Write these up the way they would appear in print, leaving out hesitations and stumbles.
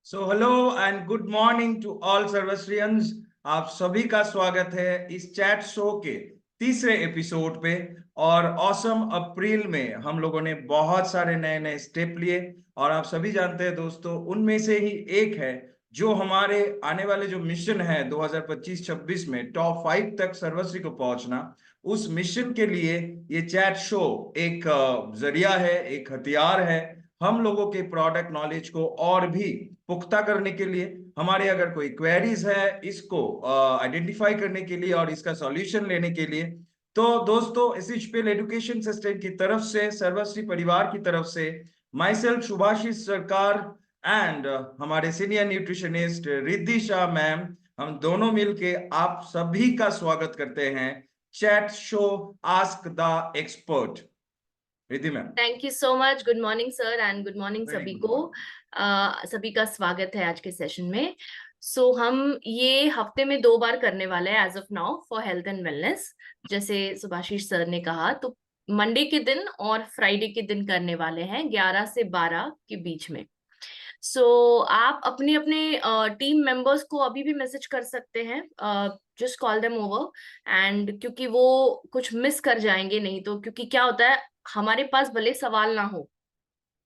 So hello and good morning to all सर्वश्रियंस। आप सभी का स्वागत है इस चैट शो के तीसरे एपिसोड पे। और ऑसम अप्रैल में हम लोगों ने बहुत सारे नए नए स्टेप लिए और आप सभी जानते हैं दोस्तों, उनमें से ही एक है जो हमारे आने वाले जो मिशन है 2025-26 में टॉप 5 तक सर्वश्री को पहुंचना। उस मिशन के लिए ये चैट शो एक जरिया है, एक हथियार है हम लोगों के प्रोडक्ट नॉलेज को और भी पुख्ता करने के लिए। हमारे अगर कोई क्वेरीज है इसको आइडेंटिफाई करने के लिए और इसका सॉल्यूशन लेने के लिए, तो दोस्तों एसिस्पेल एजुकेशन सिस्टम की तरफ से, सर्वश्री परिवार की तरफ से, माई सेल्फ शुभाशीष सरकार एंड हमारे senior nutritionist Riddhi Shah ma'am, हम दोनों मिलके आप सभी का स्वागत करते हैं chat show ask the expert. Riddhi ma'am, thank you so much. Good morning sir and good morning very सभी गुड को। मॉर्निंग। सभी का स्वागत है आज के सेशन में। हम ये हफ्ते में 2 बार करने वाले हैं as of now for health and wellness. जैसे सुभाषीष सर ने कहा, तो मंडे के दिन और फ्राइडे के दिन करने वाले हैं 11 से 12 के बीच में। आप अपने अपने टीम मेंबर्स को अभी भी मैसेज कर सकते हैं। Just call them over and क्योंकि वो कुछ मिस कर जाएंगे नहीं तो, क्योंकि क्या होता है, हमारे पास भले सवाल ना हो,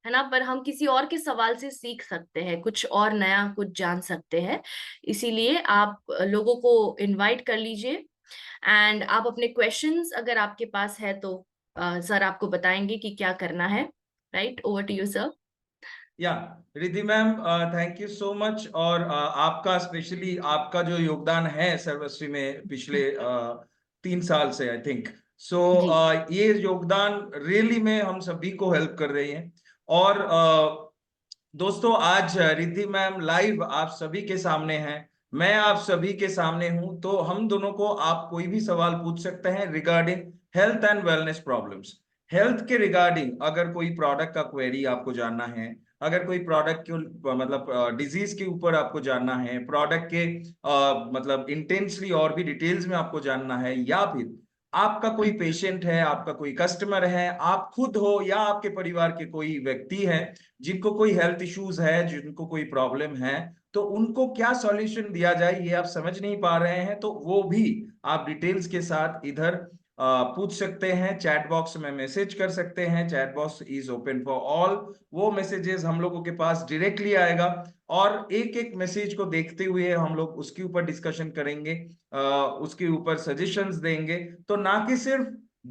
है ना, पर हम किसी और के सवाल से सीख सकते हैं, कुछ और नया कुछ जान सकते हैं। इसीलिए आप लोगों को इनवाइट कर लीजिए एंड आप अपने क्वेश्चंस अगर आपके पास है तो सर आपको बताएंगे कि क्या करना है। Right, over to you sir. या Riddhi ma'am, thank you so much. और आपका स्पेशली आपका जो योगदान है सर्वश्री में पिछले 3 साल से, आई थिंक सो, जी ये योगदान रियली में हम सभी को हेल्प कर रही है। और दोस्तों आज रिद्धि मैम लाइव आप सभी के सामने हैं, मैं आप सभी के सामने हूं, तो हम दोनों को आप कोई भी सवाल पूछ सकते हैं regarding health and wellness problems. Health के रिगार्डिंग अगर कोई प्रोडक्ट का क्वेरी आपको जानना है, अगर कोई प्रोडक्ट के मतलब डिजीज के ऊपर आपको जानना है, प्रोडक्ट के मतलब इंटेंसली और भी डिटेल्स में आपको जानना है, या फिर आपका कोई पेशेंट है, आपका कोई कस्टमर है, आप खुद हो या आपके परिवार के कोई व्यक्ति है जिनको कोई हेल्थ इश्यूज है, जिनको कोई प्रॉब्लम है, तो उनको क्या सॉल्यूशन दिया जाए ये आप समझ नहीं पा रहे हैं, तो वो भी आप डिटेल्स के साथ इधर पूछ सकते हैं। चैट बॉक्स में मैसेज कर सकते हैं, chat box is open for all. वो मैसेजेस हम लोगों के पास डायरेक्टली आएगा और एक एक मैसेज को देखते हुए हम लोग उसके ऊपर डिस्कशन करेंगे, उसके ऊपर सजेशंस देंगे। तो ना कि सिर्फ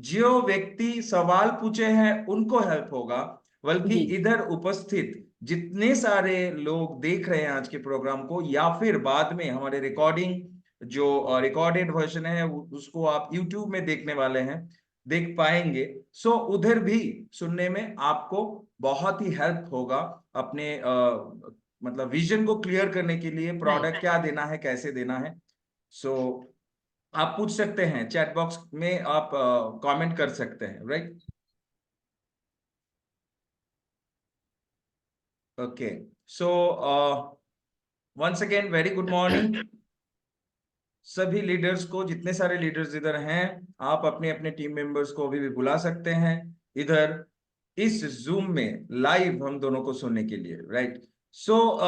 जो व्यक्ति सवाल पूछे हैं उनको हेल्प होगा, बल्कि जी इधर उपस्थित जितने सारे लोग देख रहे हैं आज के प्रोग्राम को, या फिर बाद में हमारे रिकॉर्डिंग जो रिकॉर्डेड वर्जन है उसको आप यूट्यूब में देखने वाले हैं, देख पाएंगे। सो उधर भी सुनने में आपको बहुत ही हेल्प होगा अपने मतलब विजन को क्लियर करने के लिए, राइट। प्रोडक्ट क्या देना है, कैसे देना है। सो आप पूछ सकते हैं, चैट बॉक्स में आप कमेंट कर सकते हैं, right? Okay, so once again very good morning सभी लीडर्स को, जितने सारे लीडर्स इधर हैं। आप अपने अपने टीम मेंबर्स को अभी भी बुला सकते हैं इधर इस जूम में लाइव हम दोनों को सुनने के लिए, राइट? सो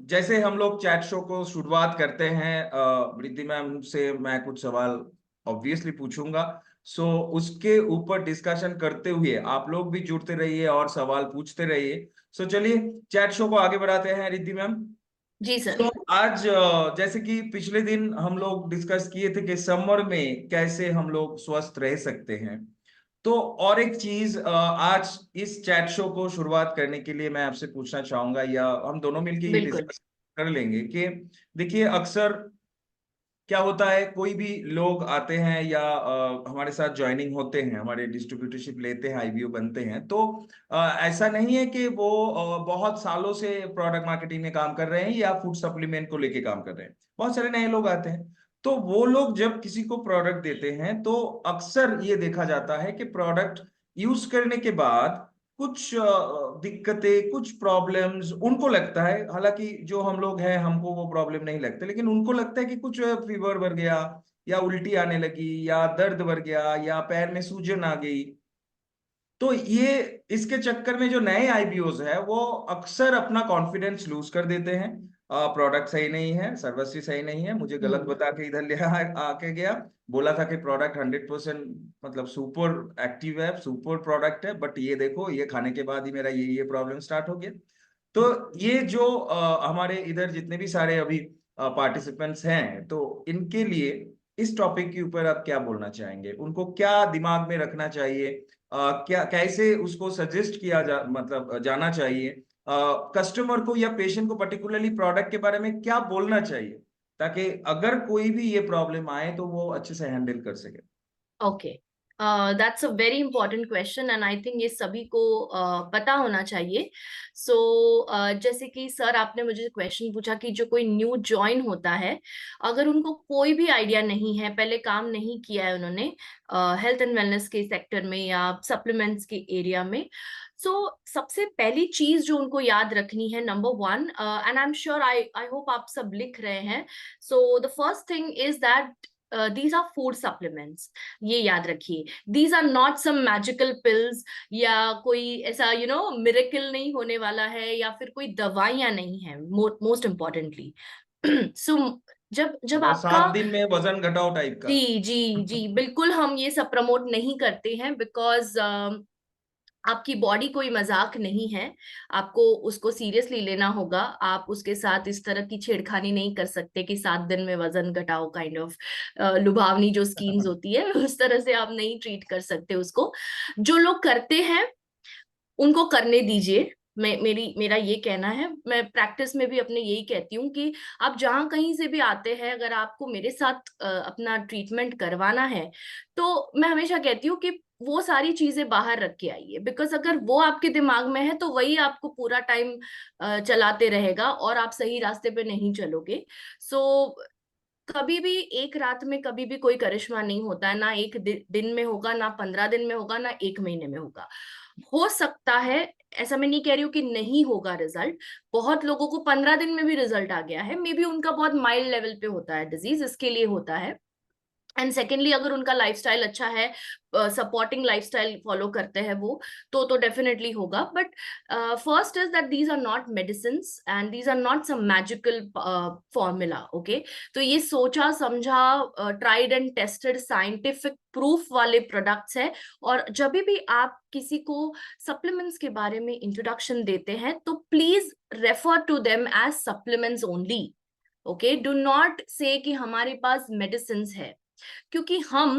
जैसे हम लोग चैट शो को शुरुआत करते हैं, रिद्धि मैम से मैं कुछ सवाल ऑब्वियसली पूछूंगा। उसके ऊपर डिस्कशन करते हुए आप लोग भी जुड़ते रहिए और सवाल पूछते रहिए। चलिए चैट शो को आगे बढ़ाते हैं रिद्धि मैम। जी सर। तो आज जैसे कि पिछले दिन हम लोग डिस्कस किए थे कि समर में कैसे हम लोग स्वस्थ रह सकते हैं, तो और एक चीज आज इस चैट शो को शुरुआत करने के लिए मैं आपसे पूछना चाहूंगा, या हम दोनों मिलकर ये बिल्कुल। डिस्कस कर लेंगे कि देखिए अक्सर क्या होता है, कोई भी लोग आते हैं या हमारे साथ ज्वाइनिंग होते हैं, हमारे डिस्ट्रीब्यूटरशिप लेते हैं, आईबीओ बनते हैं, तो ऐसा नहीं है कि वो बहुत सालों से प्रोडक्ट मार्केटिंग में काम कर रहे हैं या फूड सप्लीमेंट को लेके काम कर रहे हैं। बहुत सारे नए लोग आते हैं, तो वो लोग जब किसी को प्रोडक्ट देते हैं तो अक्सर ये देखा जाता है कि प्रोडक्ट यूज करने के बाद कुछ दिक्कतें, कुछ प्रॉब्लम्स उनको लगता है। हालांकि जो हम लोग हैं हमको वो प्रॉब्लम नहीं लगता, लेकिन उनको लगता है कि कुछ फीवर बढ़ गया, या उल्टी आने लगी, या दर्द बढ़ गया, या पैर में सूजन आ गई। तो ये इसके चक्कर में जो नए आईपीओज है वो अक्सर अपना कॉन्फिडेंस लूज कर देते हैं। प्रोडक्ट सही नहीं है, सर्विस सही नहीं है, मुझे गलत बता के इधर ले आके गया, बोला था कि प्रोडक्ट 100% मतलब सुपर एक्टिव है, सुपर प्रोडक्ट है, बट ये देखो ये खाने के बाद ही मेरा ये प्रॉब्लम स्टार्ट हो गया। तो ये जो हमारे इधर जितने भी सारे अभी पार्टिसिपेंट्स हैं, तो इनके लिए इस टॉपिक के ऊपर आप क्या बोलना चाहेंगे? उनको क्या दिमाग में रखना चाहिए? क्या कैसे उसको सजेस्ट किया मतलब जाना चाहिए? कस्टमर को या पेशेंट को पर्टिकुलरली प्रोडक्ट के बारे में क्या बोलना चाहिए, ताकि अगर कोई भी ये प्रॉब्लम आए तो वो अच्छे से हैंडल कर सके? Okay, that's a very important question and I think ये सभी को पता होना चाहिए। सो जैसे कि सर आपने मुझे क्वेश्चन पूछा कि जो कोई न्यू ज्वाइन होता है, अगर उनको कोई भी आइडिया नहीं है, पहले काम नहीं किया है उन्होंने हेल्थ एंड वेलनेस के सेक्टर में या सप्लीमेंट्स के एरिया में, सबसे पहली चीज जो उनको याद रखनी है, number one, and I am sure, I hope आप सब लिख रहे हैं, so the first thing is that these are food supplements। ये याद रखिए, these are not some magical pills, या कोई ऐसा मिरेकल नहीं होने वाला है, या फिर कोई दवाइयां नहीं है, मोस्ट इम्पोर्टेंटली। सो जब जब मतलब आपका 7 दिन में वजन घटाओ टाइप का। जी जी जी बिल्कुल, हम ये सब प्रमोट नहीं करते हैं, बिकॉज आपकी बॉडी कोई मजाक नहीं है, आपको उसको सीरियसली लेना होगा। आप उसके साथ इस तरह की छेड़खानी नहीं कर सकते कि 7 दिन में वजन घटाओ काइंड ऑफ लुभावनी जो स्कीम्स होती है, उस तरह से आप नहीं ट्रीट कर सकते उसको। जो लोग करते हैं उनको करने दीजिए। मेरा ये कहना है, मैं प्रैक्टिस में भी अपने यही कहती हूँ कि आप जहां कहीं से भी आते हैं, अगर आपको मेरे साथ अपना ट्रीटमेंट करवाना है, तो मैं हमेशा कहती हूँ कि वो सारी चीजें बाहर रख के आइए, बिकॉज अगर वो आपके दिमाग में है तो वही आपको पूरा टाइम चलाते रहेगा और आप सही रास्ते पे नहीं चलोगे। सो कभी भी एक रात में कभी भी कोई करिश्मा नहीं होता है, ना एक दिन में होगा, ना 15 दिन में होगा, ना एक महीने में होगा। हो सकता है, ऐसा मैं नहीं कह रही हूँ कि नहीं होगा रिजल्ट, बहुत लोगों को 15 दिन में भी रिजल्ट आ गया है, मे बी उनका बहुत माइल्ड लेवल पे होता है डिजीज, इसके लिए होता है। एंड सेकेंडली, अगर उनका लाइफस्टाइल अच्छा है, सपोर्टिंग लाइफस्टाइल फॉलो करते हैं वो, तो डेफिनेटली होगा। But first is that these are not medicine and these are not some magical formula, okay. तो ये सोचा समझा, tried and tested scientific proof वाले प्रोडक्ट्स है। और जब भी आप किसी को सप्लीमेंट्स के बारे में इंट्रोडक्शन देते हैं, तो please refer to them as supplements only, okay. Do not say कि हमारे पास मेडिसिन है, क्योंकि हम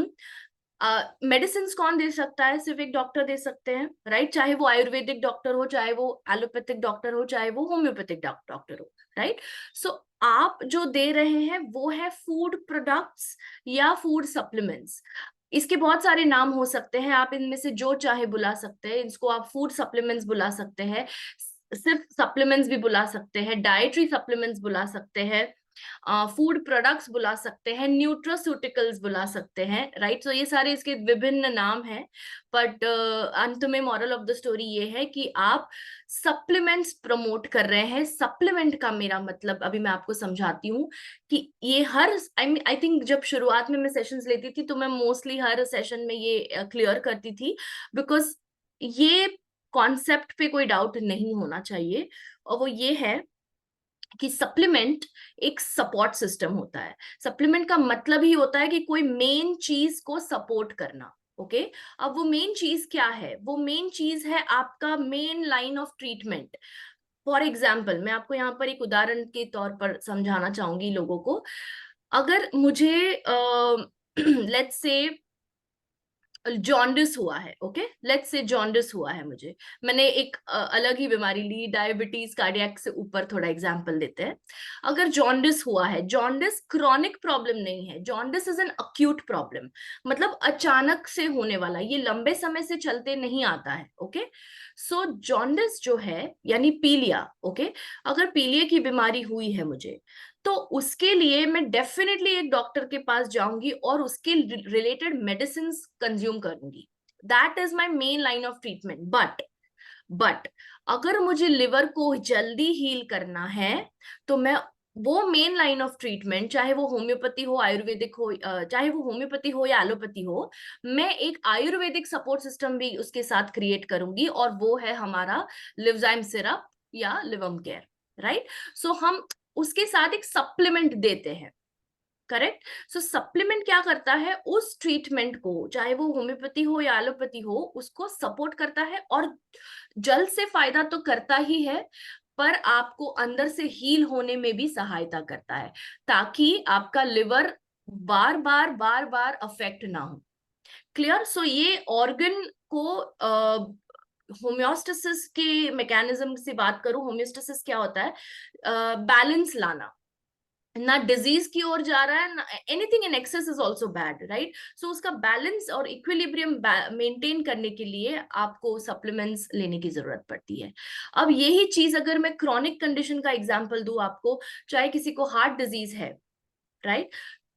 मेडिसिन कौन दे सकता है? सिर्फ एक डॉक्टर दे सकते हैं, राइट? चाहे वो आयुर्वेदिक डॉक्टर हो, चाहे वो एलोपैथिक डॉक्टर हो, चाहे वो होम्योपैथिक डॉक्टर हो, राइट? सो आप जो दे रहे हैं वो है फूड प्रोडक्ट्स या फूड सप्लीमेंट्स। इसके बहुत सारे नाम हो सकते हैं, आप इनमें से जो चाहे बुला सकते हैं। इसको आप फूड सप्लीमेंट्स बुला सकते हैं, सिर्फ सप्लीमेंट्स भी बुला सकते हैं, डाइटरी सप्लीमेंट्स बुला सकते हैं, फूड प्रोडक्ट्स बुला सकते हैं, न्यूट्रोस्यूटिकल्स बुला सकते हैं, राइट? सो ये सारे इसके विभिन्न नाम हैं। बट अंत में मॉरल ऑफ द स्टोरी ये है कि आप सप्लीमेंट्स प्रमोट कर रहे हैं। सप्लीमेंट का मेरा मतलब अभी मैं आपको समझाती हूँ कि ये हर आई थिंक जब शुरुआत में मैं सेशंस लेती थी तो मैं मोस्टली हर सेशन में ये क्लियर करती थी, बिकॉज ये कॉन्सेप्ट पे कोई डाउट नहीं होना चाहिए। और वो ये है कि सप्लीमेंट एक सपोर्ट सिस्टम होता है। सप्लीमेंट का मतलब ही होता है कि कोई मेन चीज को सपोर्ट करना, ओके। अब वो मेन चीज क्या है? वो मेन चीज है आपका main line of treatment. For example, मैं आपको यहाँ पर एक उदाहरण के तौर पर समझाना चाहूंगी लोगों को। अगर मुझे लेट्स से जॉन्डिस हुआ है, ओके, लेट्स से जॉन्डिस हुआ है मुझे, मैंने एक अलग ही बीमारी ली, डायबिटीज, कार्डियक से ऊपर थोड़ा एग्जांपल देते हैं। अगर जॉन्डिस हुआ है, जॉन्डिस क्रॉनिक प्रॉब्लम नहीं है, jaundice is an acute problem, मतलब अचानक से होने वाला, ये लंबे समय से चलते नहीं आता है, ओके। सो जॉन्डिस जो है यानी पीलिया, ओके, अगर पीलिया की बीमारी हुई है मुझे, तो उसके लिए मैं डेफिनेटली एक डॉक्टर के पास जाऊंगी और उसके रिलेटेड मेडिसिन कंज्यूम करूंगी। That is my main line of treatment. But अगर मुझे लिवर को जल्दी हील करना है, तो मैं वो मेन लाइन ऑफ ट्रीटमेंट, चाहे वो होम्योपैथी हो, आयुर्वेदिक हो, चाहे वो होम्योपैथी हो या एलोपैथी हो, मैं एक आयुर्वेदिक सपोर्ट सिस्टम भी उसके साथ क्रिएट करूंगी, और वो है हमारा लिवजाइम सिरप या लिवम केयर, राइट। सो हम उसके साथ एक सप्लीमेंट देते हैं, करेक्ट। सो सप्लीमेंट क्या करता है, उस ट्रीटमेंट को, चाहे वो होम्योपैथी हो या एलोपैथी हो, उसको सपोर्ट करता है, और जल्द से फायदा तो करता ही है, पर आपको अंदर से हील होने में भी सहायता करता है, ताकि आपका लिवर बार बार अफेक्ट ना हो। क्लियर। सो ये ऑर्गन को होम्योस्टेसिस के मैकेनिज्म से बात करूं, होम्योस्टेसिस क्या होता है, बैलेंस लाना, ना डिजीज की ओर जा रहा है, ना anything in excess is also bad, right. So उसका बैलेंस और इक्विलिब्रियम मेंटेन करने के लिए आपको सप्लीमेंट्स लेने की जरूरत पड़ती है। अब यही चीज अगर मैं क्रॉनिक कंडीशन का एग्जांपल दूं आपको, चाहे किसी को हार्ट डिजीज है, राइट,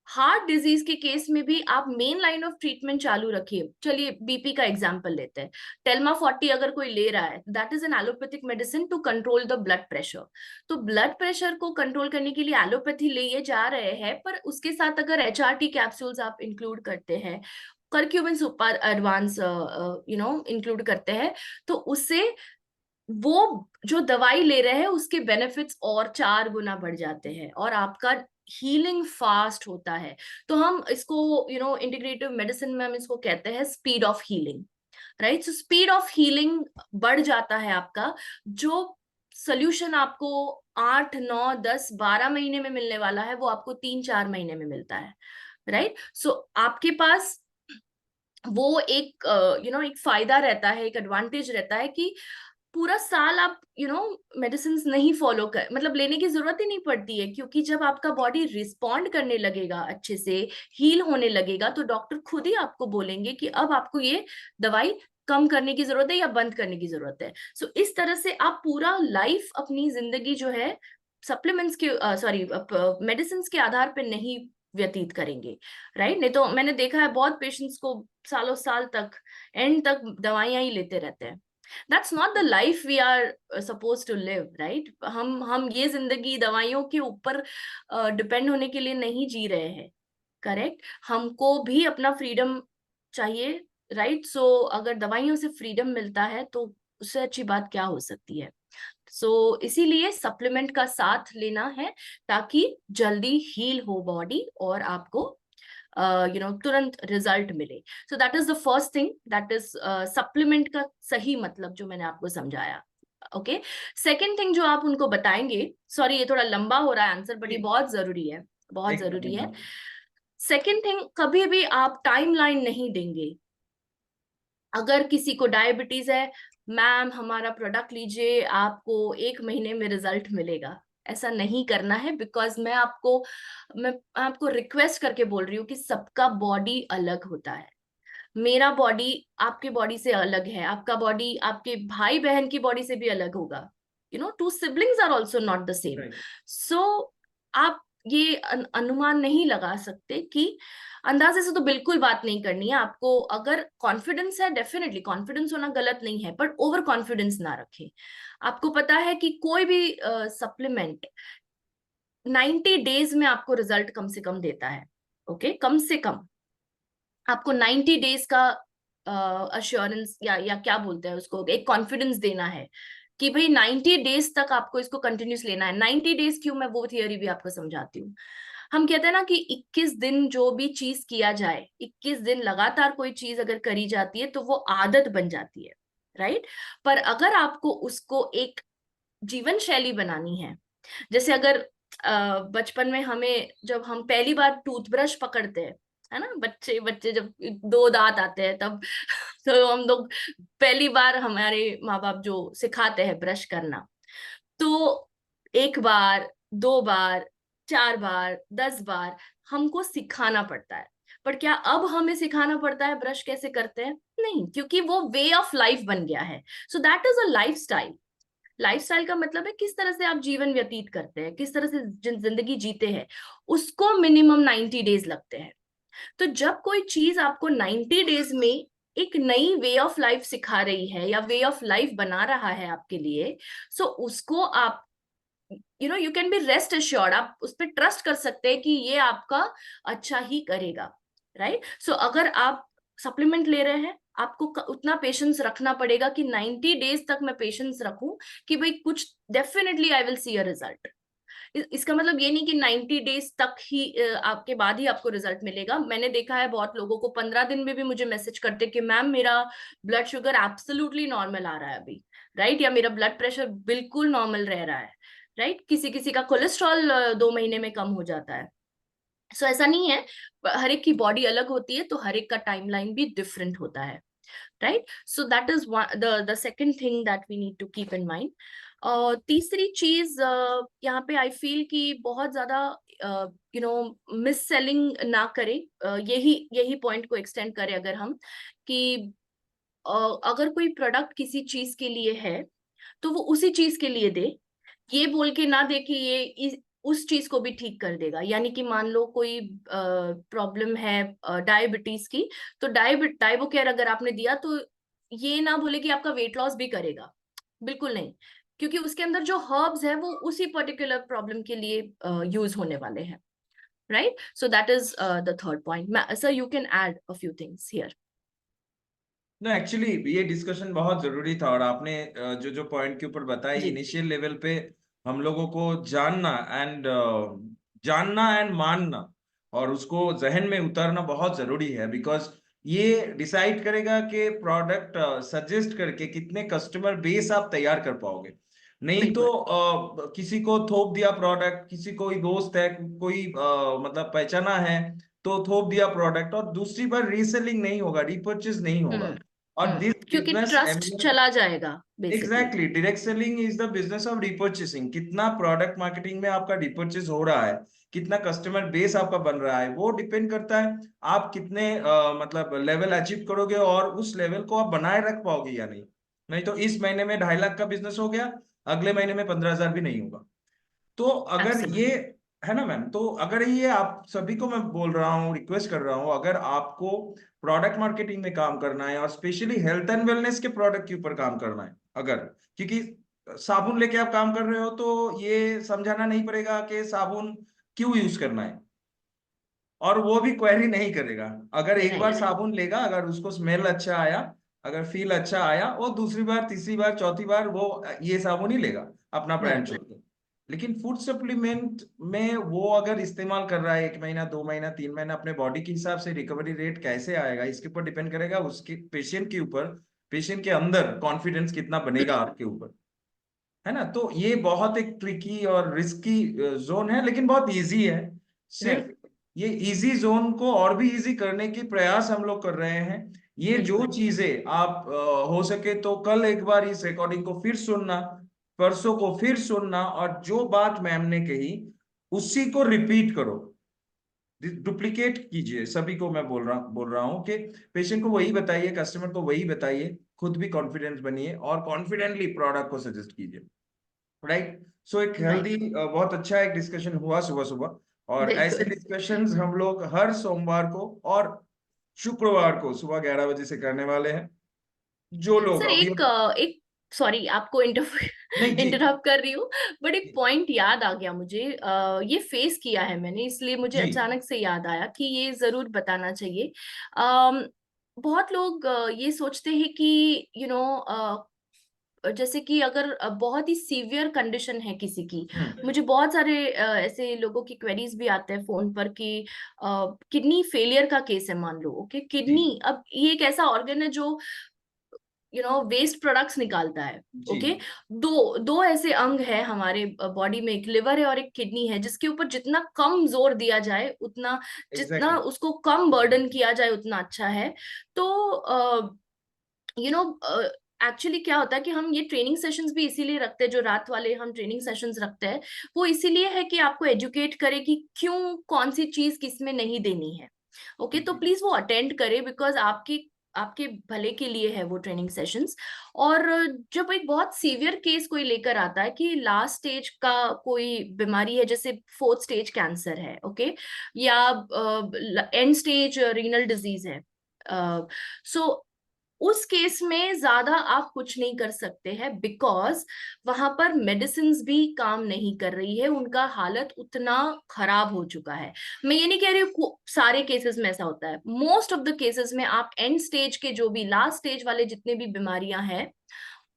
हार्ट डिजीज के केस में भी आप मेन लाइन ऑफ ट्रीटमेंट चालू रखिए। चलिए बीपी का एग्जांपल लेते हैं। टेल्मा 40 अगर कोई ले रहा है, that is an allopathic medicine to control the blood pressure. तो ब्लड प्रेशर को कंट्रोल करने के लिए एलोपैथी लिए जा रहे हैं, पर उसके साथ अगर HRT कैप्सूल्स आप इंक्लूड करते हैं, करक्यूमिन सुपर एडवांस इंक्लूड करते हैं, तो उससे वो जो दवाई ले रहे हैं उसके बेनिफिट्स और 4 गुना बढ़ जाते हैं, और आपका हीलिंग फास्ट होता है। तो हम इसको इंटीग्रेटिव मेडिसिन में हम इसको कहते हैं speed of healing, right. So speed of healing बढ़ जाता है आपका। जो सोल्यूशन आपको 8 9 10 12 महीने में मिलने वाला है, वो आपको 3 4 महीने में मिलता है, राइट। सो आपके पास वो एक एक फायदा रहता है, एक एडवांटेज रहता है कि पूरा साल आप मेडिसिन नहीं फॉलो कर, मतलब लेने की जरूरत ही नहीं पड़ती है, क्योंकि जब आपका बॉडी रिस्पॉन्ड करने लगेगा, अच्छे से हील होने लगेगा, तो डॉक्टर खुद ही आपको बोलेंगे कि अब आपको ये दवाई कम करने की जरूरत है या बंद करने की जरूरत है। सो इस तरह से आप पूरा लाइफ, अपनी जिंदगी जो है, सप्लीमेंट्स के सॉरी मेडिसिन के आधार पे नहीं व्यतीत करेंगे, राइट। नहीं तो मैंने देखा है बहुत पेशेंट्स को सालों साल तक, एंड तक दवाइयां ही लेते रहते हैं। That's not the life we are supposed to live, right? हम ये जिंदगी दवाइयों के ऊपर डिपेंड होने के लिए नहीं जी रहे हैं, करेक्ट। हमको भी अपना फ्रीडम चाहिए, राइट। सो अगर दवाइयों से फ्रीडम मिलता है तो उससे अच्छी बात क्या हो सकती है। सो इसीलिए सप्लीमेंट का साथ लेना है, ताकि जल्दी हील हो बॉडी और आपको तुरंत रिजल्ट मिले। सो that is the first thing, that is supplement का सही मतलब जो मैंने आपको समझाया। ओके। सेकेंड थिंग जो आप उनको बताएंगे, सॉरी ये थोड़ा लंबा हो रहा है आंसर, बट ये बहुत जरूरी है, बहुत जरूरी है। सेकेंड थिंग, कभी भी आप टाइमलाइन नहीं देंगे। अगर किसी को डायबिटीज है, मैम हमारा प्रोडक्ट लीजिए, आपको 1 महीने में रिजल्ट मिलेगा, ऐसा नहीं करना है। बिकॉज मैं आपको रिक्वेस्ट करके बोल रही हूँ कि सबका बॉडी अलग होता है। मेरा बॉडी आपके बॉडी से अलग है, आपका बॉडी आपके भाई बहन की बॉडी से भी अलग होगा। Two siblings are also not the same. So आप ये अनुमान नहीं लगा सकते कि, अंदाजे से तो बिल्कुल बात नहीं करनी है आपको। अगर कॉन्फिडेंस है, डेफिनेटली कॉन्फिडेंस होना गलत नहीं है, पर ओवर कॉन्फिडेंस ना रखें। आपको पता है कि कोई भी सप्लीमेंट 90 डेज में आपको रिजल्ट कम से कम देता है। ओके, कम से कम आपको 90 डेज का अश्योरेंस या क्या बोलते हैं उसको, एक कॉन्फिडेंस देना है कि भाई 90 डेज तक आपको इसको कंटिन्यूस लेना है। 90 डेज क्यों, मैं वो थियोरी भी आपको समझाती हूँ। हम कहते हैं ना कि 21 दिन जो भी चीज किया जाए, 21 दिन लगातार कोई चीज अगर करी जाती है तो वो आदत बन जाती है, राइट। पर अगर आपको उसको एक जीवन शैली बनानी है, जैसे अगर बचपन में हमें, जब हम पहली बार टूथब्रश पकड़ते हैं, है ना, बच्चे बच्चे जब 2 दांत आते हैं तब तो हम लोग पहली बार हमारे माँ बाप जो सिखाते हैं ब्रश करना, तो 1 बार 2 बार 4 बार 10 बार हमको सिखाना पड़ता है। पर क्या अब हमें सिखाना पड़ता है ब्रश कैसे करते हैं? नहीं, क्योंकि वो वे ऑफ लाइफ बन गया है। सो that is a life style. Lifestyle का मतलब है किस तरह से आप जीवन व्यतीत करते हैं, किस तरह से जिंदगी जीते हैं, उसको मिनिमम 90 डेज लगते हैं। तो जब कोई चीज आपको 90 डेज में एक नई वे ऑफ लाइफ सिखा रही है या वे ऑफ लाइफ बना रहा है आपके लिए, सो उसको आप you can be rest assured, आप उस पर ट्रस्ट कर सकते हैं कि ये आपका अच्छा ही करेगा, राइट? सो अगर आप सप्लीमेंट ले रहे हैं, आपको उतना पेशेंस रखना पड़ेगा कि 90 डेज तक मैं पेशेंस रखूं कि भाई कुछ definitely I will see a result. इसका मतलब ये नहीं कि 90 डेज तक ही आपके बाद ही आपको रिजल्ट मिलेगा। मैंने देखा है बहुत लोगों को 15 दिन में भी मुझे मैसेज करते कि मैम मेरा ब्लड शुगर एब्सोल्युटली नॉर्मल आ रहा है अभी, राइट? या मेरा ब्लड प्रेशर बिल्कुल नॉर्मल रह रहा है, राइट? किसी किसी का कोलेस्ट्रॉल 2 महीने में कम हो जाता है। सो ऐसा नहीं है, हर एक की बॉडी अलग होती है, तो हर एक का टाइमलाइन भी डिफरेंट होता है, right? So that is one, the second thing that we need to keep in mind. तीसरी चीज यहाँ पे आई फील कि बहुत ज्यादा मिस सेलिंग ना करें। यही यही पॉइंट को एक्सटेंड करें अगर हम, कि अगर कोई प्रोडक्ट किसी चीज के लिए है तो वो उसी चीज के लिए दे, ये बोल के ना दे कि ये उस चीज को भी ठीक कर देगा। यानी कि मान लो कोई प्रॉब्लम है डायबिटीज की, तो डाइबो केयर अगर आपने दिया तो ये ना बोले कि आपका वेट लॉस भी करेगा, बिल्कुल नहीं, क्योंकि उसके अंदर जो हर्ब्स है वो उसी पर्टिकुलर प्रॉब्लम के लिए यूज होने वाले हैं, right? So that is the third point. Sir you can add a few things here. No actually ये डिस्कशन बहुत जरूरी था, और आपने जो जो पॉइंट के ऊपर बताई जी इनिशियल लेवल पे, हम लोगों को जानना एंड मानना और उसको जहन में उतारना बहुत जरूरी है। बिकॉज ये डिसाइड करेगा कि प्रोडक्ट सजेस्ट करके कितने कस्टमर बेस आप तैयार कर पाओगे। नहीं तो बिल्कुल। किसी को थोप दिया प्रोडक्ट, किसी कोई दोस्त है, कोई मतलब पहचाना है, तो थोप दिया प्रोडक्ट, और दूसरी बार रीसेलिंग नहीं होगा, रिपर्चेज नहीं होगा। और दिस क्योंकि बिजनेस ट्रस्ट चला जाएगा basically. Exactly, direct selling is the business of repurchasing. कितना प्रोडक्ट मार्केटिंग में आपका रिपर्चेस हो रहा है, कितना कस्टमर बेस आपका बन रहा है, वो डिपेंड करता है आप कितने मतलब लेवल अचीव करोगे और उस लेवल को आप बनाए रख पाओगे या नहीं। नहीं तो इस महीने में 2.5 लाख का बिजनेस हो गया, अगले महीने में 15,000 भी नहीं होगा। तो अगर ये एब्सोल्युटली। है ना मैम, तो अगर ये आप सभी को मैं बोल रहा हूँ, रिक्वेस्ट कर रहा हूँ, अगर आपको प्रोडक्ट मार्केटिंग में काम करना है और स्पेशली हेल्थ एंड वेलनेस के प्रोडक्ट के ऊपर काम करना है, अगर, क्योंकि साबुन लेके आप काम कर रहे हो तो ये समझाना नहीं पड़ेगा कि साबुन क्यों यूज करना है, और वो भी क्वेरी नहीं करेगा। अगर एक नहीं बार नहीं। साबुन लेगा, अगर उसको स्मेल अच्छा आया, अगर फील अच्छा आया, वो दूसरी बार, तीसरी बार, चौथी बार वो ये साबुन ही लेगा अपना ब्रांड छोड़ बिल्कुल। के। लेकिन फूड सप्लीमेंट में वो अगर इस्तेमाल कर रहा है 1 महीना, 2 महीना, 3 महीना, अपने बॉडी के हिसाब से रिकवरी रेट कैसे आएगा, इसके ऊपर डिपेंड करेगा, उसके पेशेंट के ऊपर, पेशेंट के अंदर कॉन्फिडेंस कितना बनेगा आपके ऊपर, है ना। तो ये बहुत एक ट्रिकी और रिस्की जोन है, लेकिन बहुत इजी है। सिर्फ राइट। ये इजी जोन को और भी इजी करने की प्रयास हम लोग कर रहे हैं। ये जो बिल्कुल। चीजें आप हो सके तो कल एक बार इस रिकॉर्डिंग को फिर सुनना, परसों को फिर सुनना, और जो बात मैम ने कही उसी को रिपीट करो, डुप्लीकेट कीजिए। सभी को मैं बोल रहा हूँ कि पेशेंट को वही बताइए, कस्टमर को वही बताइए, खुद भी कॉन्फिडेंस बनिए और कॉन्फिडेंटली प्रोडक्ट को सजेस्ट कीजिए, राइट। सो एक राइट। हेल्दी, बहुत अच्छा एक डिस्कशन हुआ सुबह सुबह, और ऐसे बिल्कुल। डिस्कशंस हम लोग हर सोमवार को और शुक्रवार को सुबह 11 बजे से करने वाले हैं। जो लोग सर अभी, एक सॉरी आपको नहीं जी, इंटरप्ट कर रही हूँ, बट एक पॉइंट याद आ गया मुझे। ये फेस किया है मैंने, इसलिए मुझे जी अचानक से याद आया कि ये जरूर बताना चाहिए। अम, बहुत लोग ये सोचते हैं कि यू नो जैसे कि अगर बहुत ही सीवियर कंडीशन है किसी की, हम्म, मुझे बहुत सारे ऐसे लोगों की क्वेरीज भी आते हैं फोन पर कि किडनी फेलियर का केस है, मान लो, ओके, जी किडनी, अब ये एक ऐसा ऑर्गन है जो वेस्ट प्रोडक्ट्स निकालता है, जी, ओके। दो दो ऐसे अंग है हमारे बॉडी में, एक लिवर है और एक किडनी है, जिसके ऊपर जितना कम जोर दिया जाए उतना, जितना एग्जैक्टली, उसको कम बर्डन किया जाए उतना अच्छा है। तो यू नो एक्चुअली क्या होता है कि हम ये ट्रेनिंग सेशंस भी इसीलिए रखते हैं, जो रात वाले हम ट्रेनिंग सेशंस रखते हैं, वो इसीलिए है कि आपको एजुकेट करे कि क्यों कौन सी चीज किस में नहीं देनी है, ओके। तो प्लीज वो अटेंड करें, बिकॉज आपकी आपके भले के लिए है वो ट्रेनिंग सेशंस। और जब एक बहुत सीवियर केस कोई लेकर आता है कि लास्ट स्टेज का कोई बीमारी है, जैसे 4th स्टेज कैंसर है, ओके, या एंड स्टेज रीनल डिजीज है, सो उस केस में ज्यादा आप कुछ नहीं कर सकते हैं, बिकॉज वहां पर मेडिसिन भी काम नहीं कर रही है, उनका हालत उतना खराब हो चुका है। मैं ये नहीं कह रही हूँ सारे केसेस में ऐसा होता है, मोस्ट ऑफ द केसेस में आप एंड स्टेज के जो भी लास्ट स्टेज वाले जितने भी बीमारियां हैं,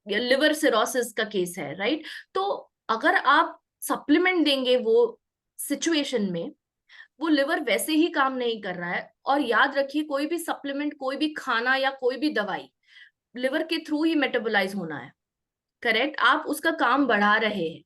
लिवर सिरोसिस का केस है, राइट, तो अगर आप सप्लीमेंट देंगे वो सिचुएशन में, वो लिवर वैसे ही काम नहीं कर रहा है। और याद रखिए, कोई भी सप्लीमेंट, कोई भी खाना या कोई भी दवाई लिवर के थ्रू ही मेटाबोलाइज होना है, करेक्ट, आप उसका काम बढ़ा रहे हैं।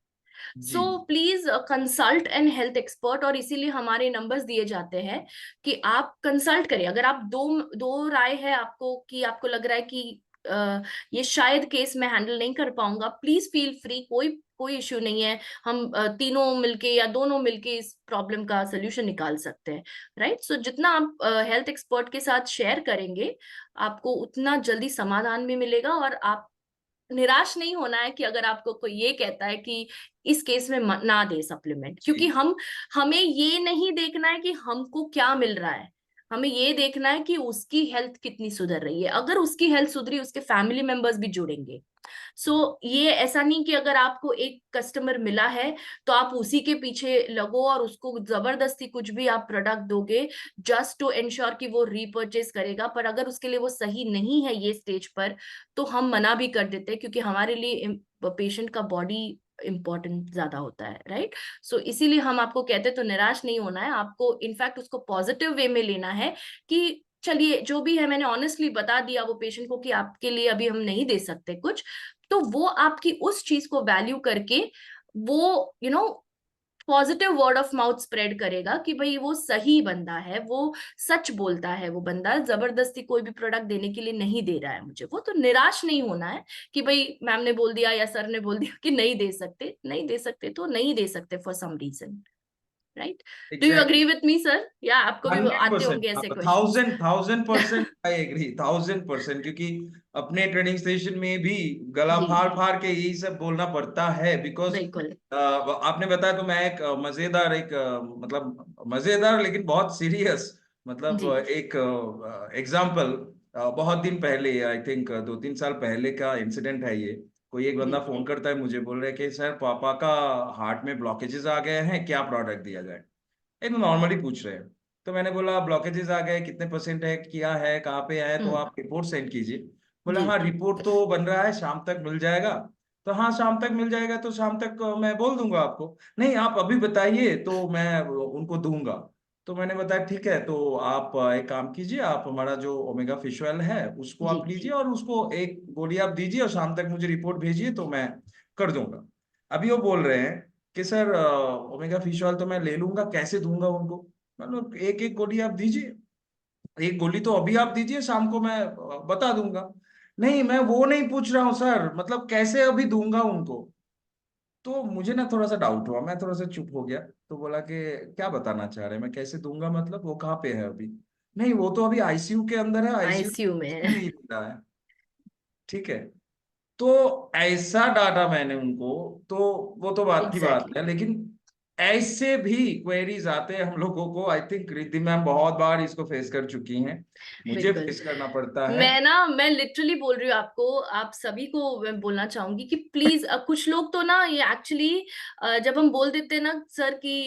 जी so please consult an health expert, और इसीलिए हमारे नंबर्स दिए जाते हैं कि आप कंसल्ट करें। अगर आप दो दो राय है आपको, कि आपको लग रहा है कि ये शायद केस मैं हैंडल नहीं कर पाऊंगा, प्लीज फील फ्री, कोई कोई इश्यू नहीं है। हम तीनों मिलके या दोनों मिलके इस प्रॉब्लम का सोल्यूशन निकाल सकते हैं, राइट। सो जितना आप हेल्थ एक्सपर्ट के साथ शेयर करेंगे, आपको उतना जल्दी समाधान भी मिलेगा। और आप निराश नहीं होना है कि अगर आपको कोई ये कहता है कि इस केस में ना दे सप्लीमेंट, क्योंकि जी हमें ये नहीं देखना है कि हमको क्या मिल रहा है, हमें ये देखना है कि उसकी हेल्थ कितनी सुधर रही है। अगर उसकी हेल्थ सुधरी, उसके फैमिली मेंबर्स भी जुड़ेंगे। सो ये ऐसा नहीं कि अगर आपको एक कस्टमर मिला है तो आप उसी के पीछे लगो और उसको जबरदस्ती कुछ भी आप प्रोडक्ट दोगे जस्ट टू इंश्योर कि वो रीपर्चेस करेगा। पर अगर उसके लिए वो सही नहीं है ये स्टेज पर, तो हम मना भी कर देते हैं, क्योंकि हमारे लिए पेशेंट का बॉडी इंपॉर्टेंट ज्यादा होता है, राइट। सो इसीलिए हम आपको कहते हैं, तो निराश नहीं होना है आपको, इनफैक्ट उसको पॉजिटिव वे में लेना है कि चलिए जो भी है मैंने ऑनेस्टली बता दिया वो पेशेंट को कि आपके लिए अभी हम नहीं दे सकते कुछ, तो वो आपकी उस चीज को वैल्यू करके वो positive word of mouth spread करेगा कि भाई वो सही बंदा है, वो सच बोलता है, वो बंदा जबरदस्ती कोई भी प्रोडक्ट देने के लिए नहीं दे रहा है मुझे वो। तो निराश नहीं होना है कि भाई मैम ने बोल दिया या सर ने बोल दिया कि नहीं दे सकते, नहीं दे सकते तो नहीं दे सकते for some reason, right. Do you exactly agree with me sir, या आपको भी आते 100%, होंगे ऐसे क्वेश्चंस? 1000% आई एग्री, 1000%, क्योंकि अपने ट्रेनिंग स्टेशन में भी गला जी फाड़ फाड़ के यही सब बोलना पड़ता है, बिकॉज बिल्कुल। आपने बताया तो मैं एक मजेदार, एक मतलब मजेदार लेकिन बहुत सीरियस, मतलब जी एक एग्जाम्पल, बहुत दिन पहले, आई थिंक 2-3 साल पहले का इंसिडेंट है ये। कोई एक जी बंदा फोन करता है मुझे, बोल रहा है कि सर पापा का हार्ट में ब्लॉकेजेस आ गए हैं, क्या प्रोडक्ट दिया जाए। एक नॉर्मली पूछ रहे हैं। तो मैंने बोला ब्लॉकेजेस आ गए, कितने परसेंट है, क्या है, कहाँ पे है, तो हम्म। आप रिपोर्ट सेंड कीजिए। बोला जी हाँ रिपोर्ट तो बन रहा है, शाम तक मिल जाएगा। तो हाँ शाम तक मिल जाएगा, तो शाम तक मैं बोल दूंगा आपको। नहीं आप अभी बताइए तो मैं उनको दूंगा। तो मैंने बताया ठीक है, तो आप एक काम कीजिए, आप हमारा जो ओमेगा फिश ऑयल है उसको जी आप लीजिए जी और उसको एक गोली आप दीजिए और शाम तक मुझे रिपोर्ट भेजिए तो मैं कर दूंगा। अभी वो बोल रहे हैं कि सर ओमेगा फिश ऑयल तो मैं ले लूंगा, कैसे दूंगा उनको। मतलब एक एक गोली आप दीजिए, एक गोली तो अभी आप दीजिए, शाम को मैं बता दूंगा। नहीं मैं वो नहीं पूछ रहा हूँ सर, मतलब कैसे अभी दूंगा उनको। तो मुझे ना थोड़ा सा डाउट हुआ, मैं थोड़ा सा चुप हो गया। तो बोला कि क्या बताना चाह रहे हैं, मैं कैसे दूंगा, मतलब वो कहाँ पे है अभी। नहीं वो तो अभी आईसीयू के अंदर है, आईसीयू आईसीयू में में है। नहीं मिल रहा है। ठीक है, तो ऐसा डाटा मैंने उनको, तो वो तो बात की बात एग्जैक्टली है, लेकिन ऐसे भी क्वेरीज आते हैं हम लोगों को। आई थिंक रिद्धि मैम बहुत बार इसको फेस कर चुकी हैं, मुझे बिल्कुल। फेस करना पड़ता है। मैं लिटरली बोल रही हूँ आपको, आप सभी को मैं बोलना चाहूंगी कि प्लीज, कुछ लोग तो ना ये एक्चुअली जब हम बोल देते हैं ना सर कि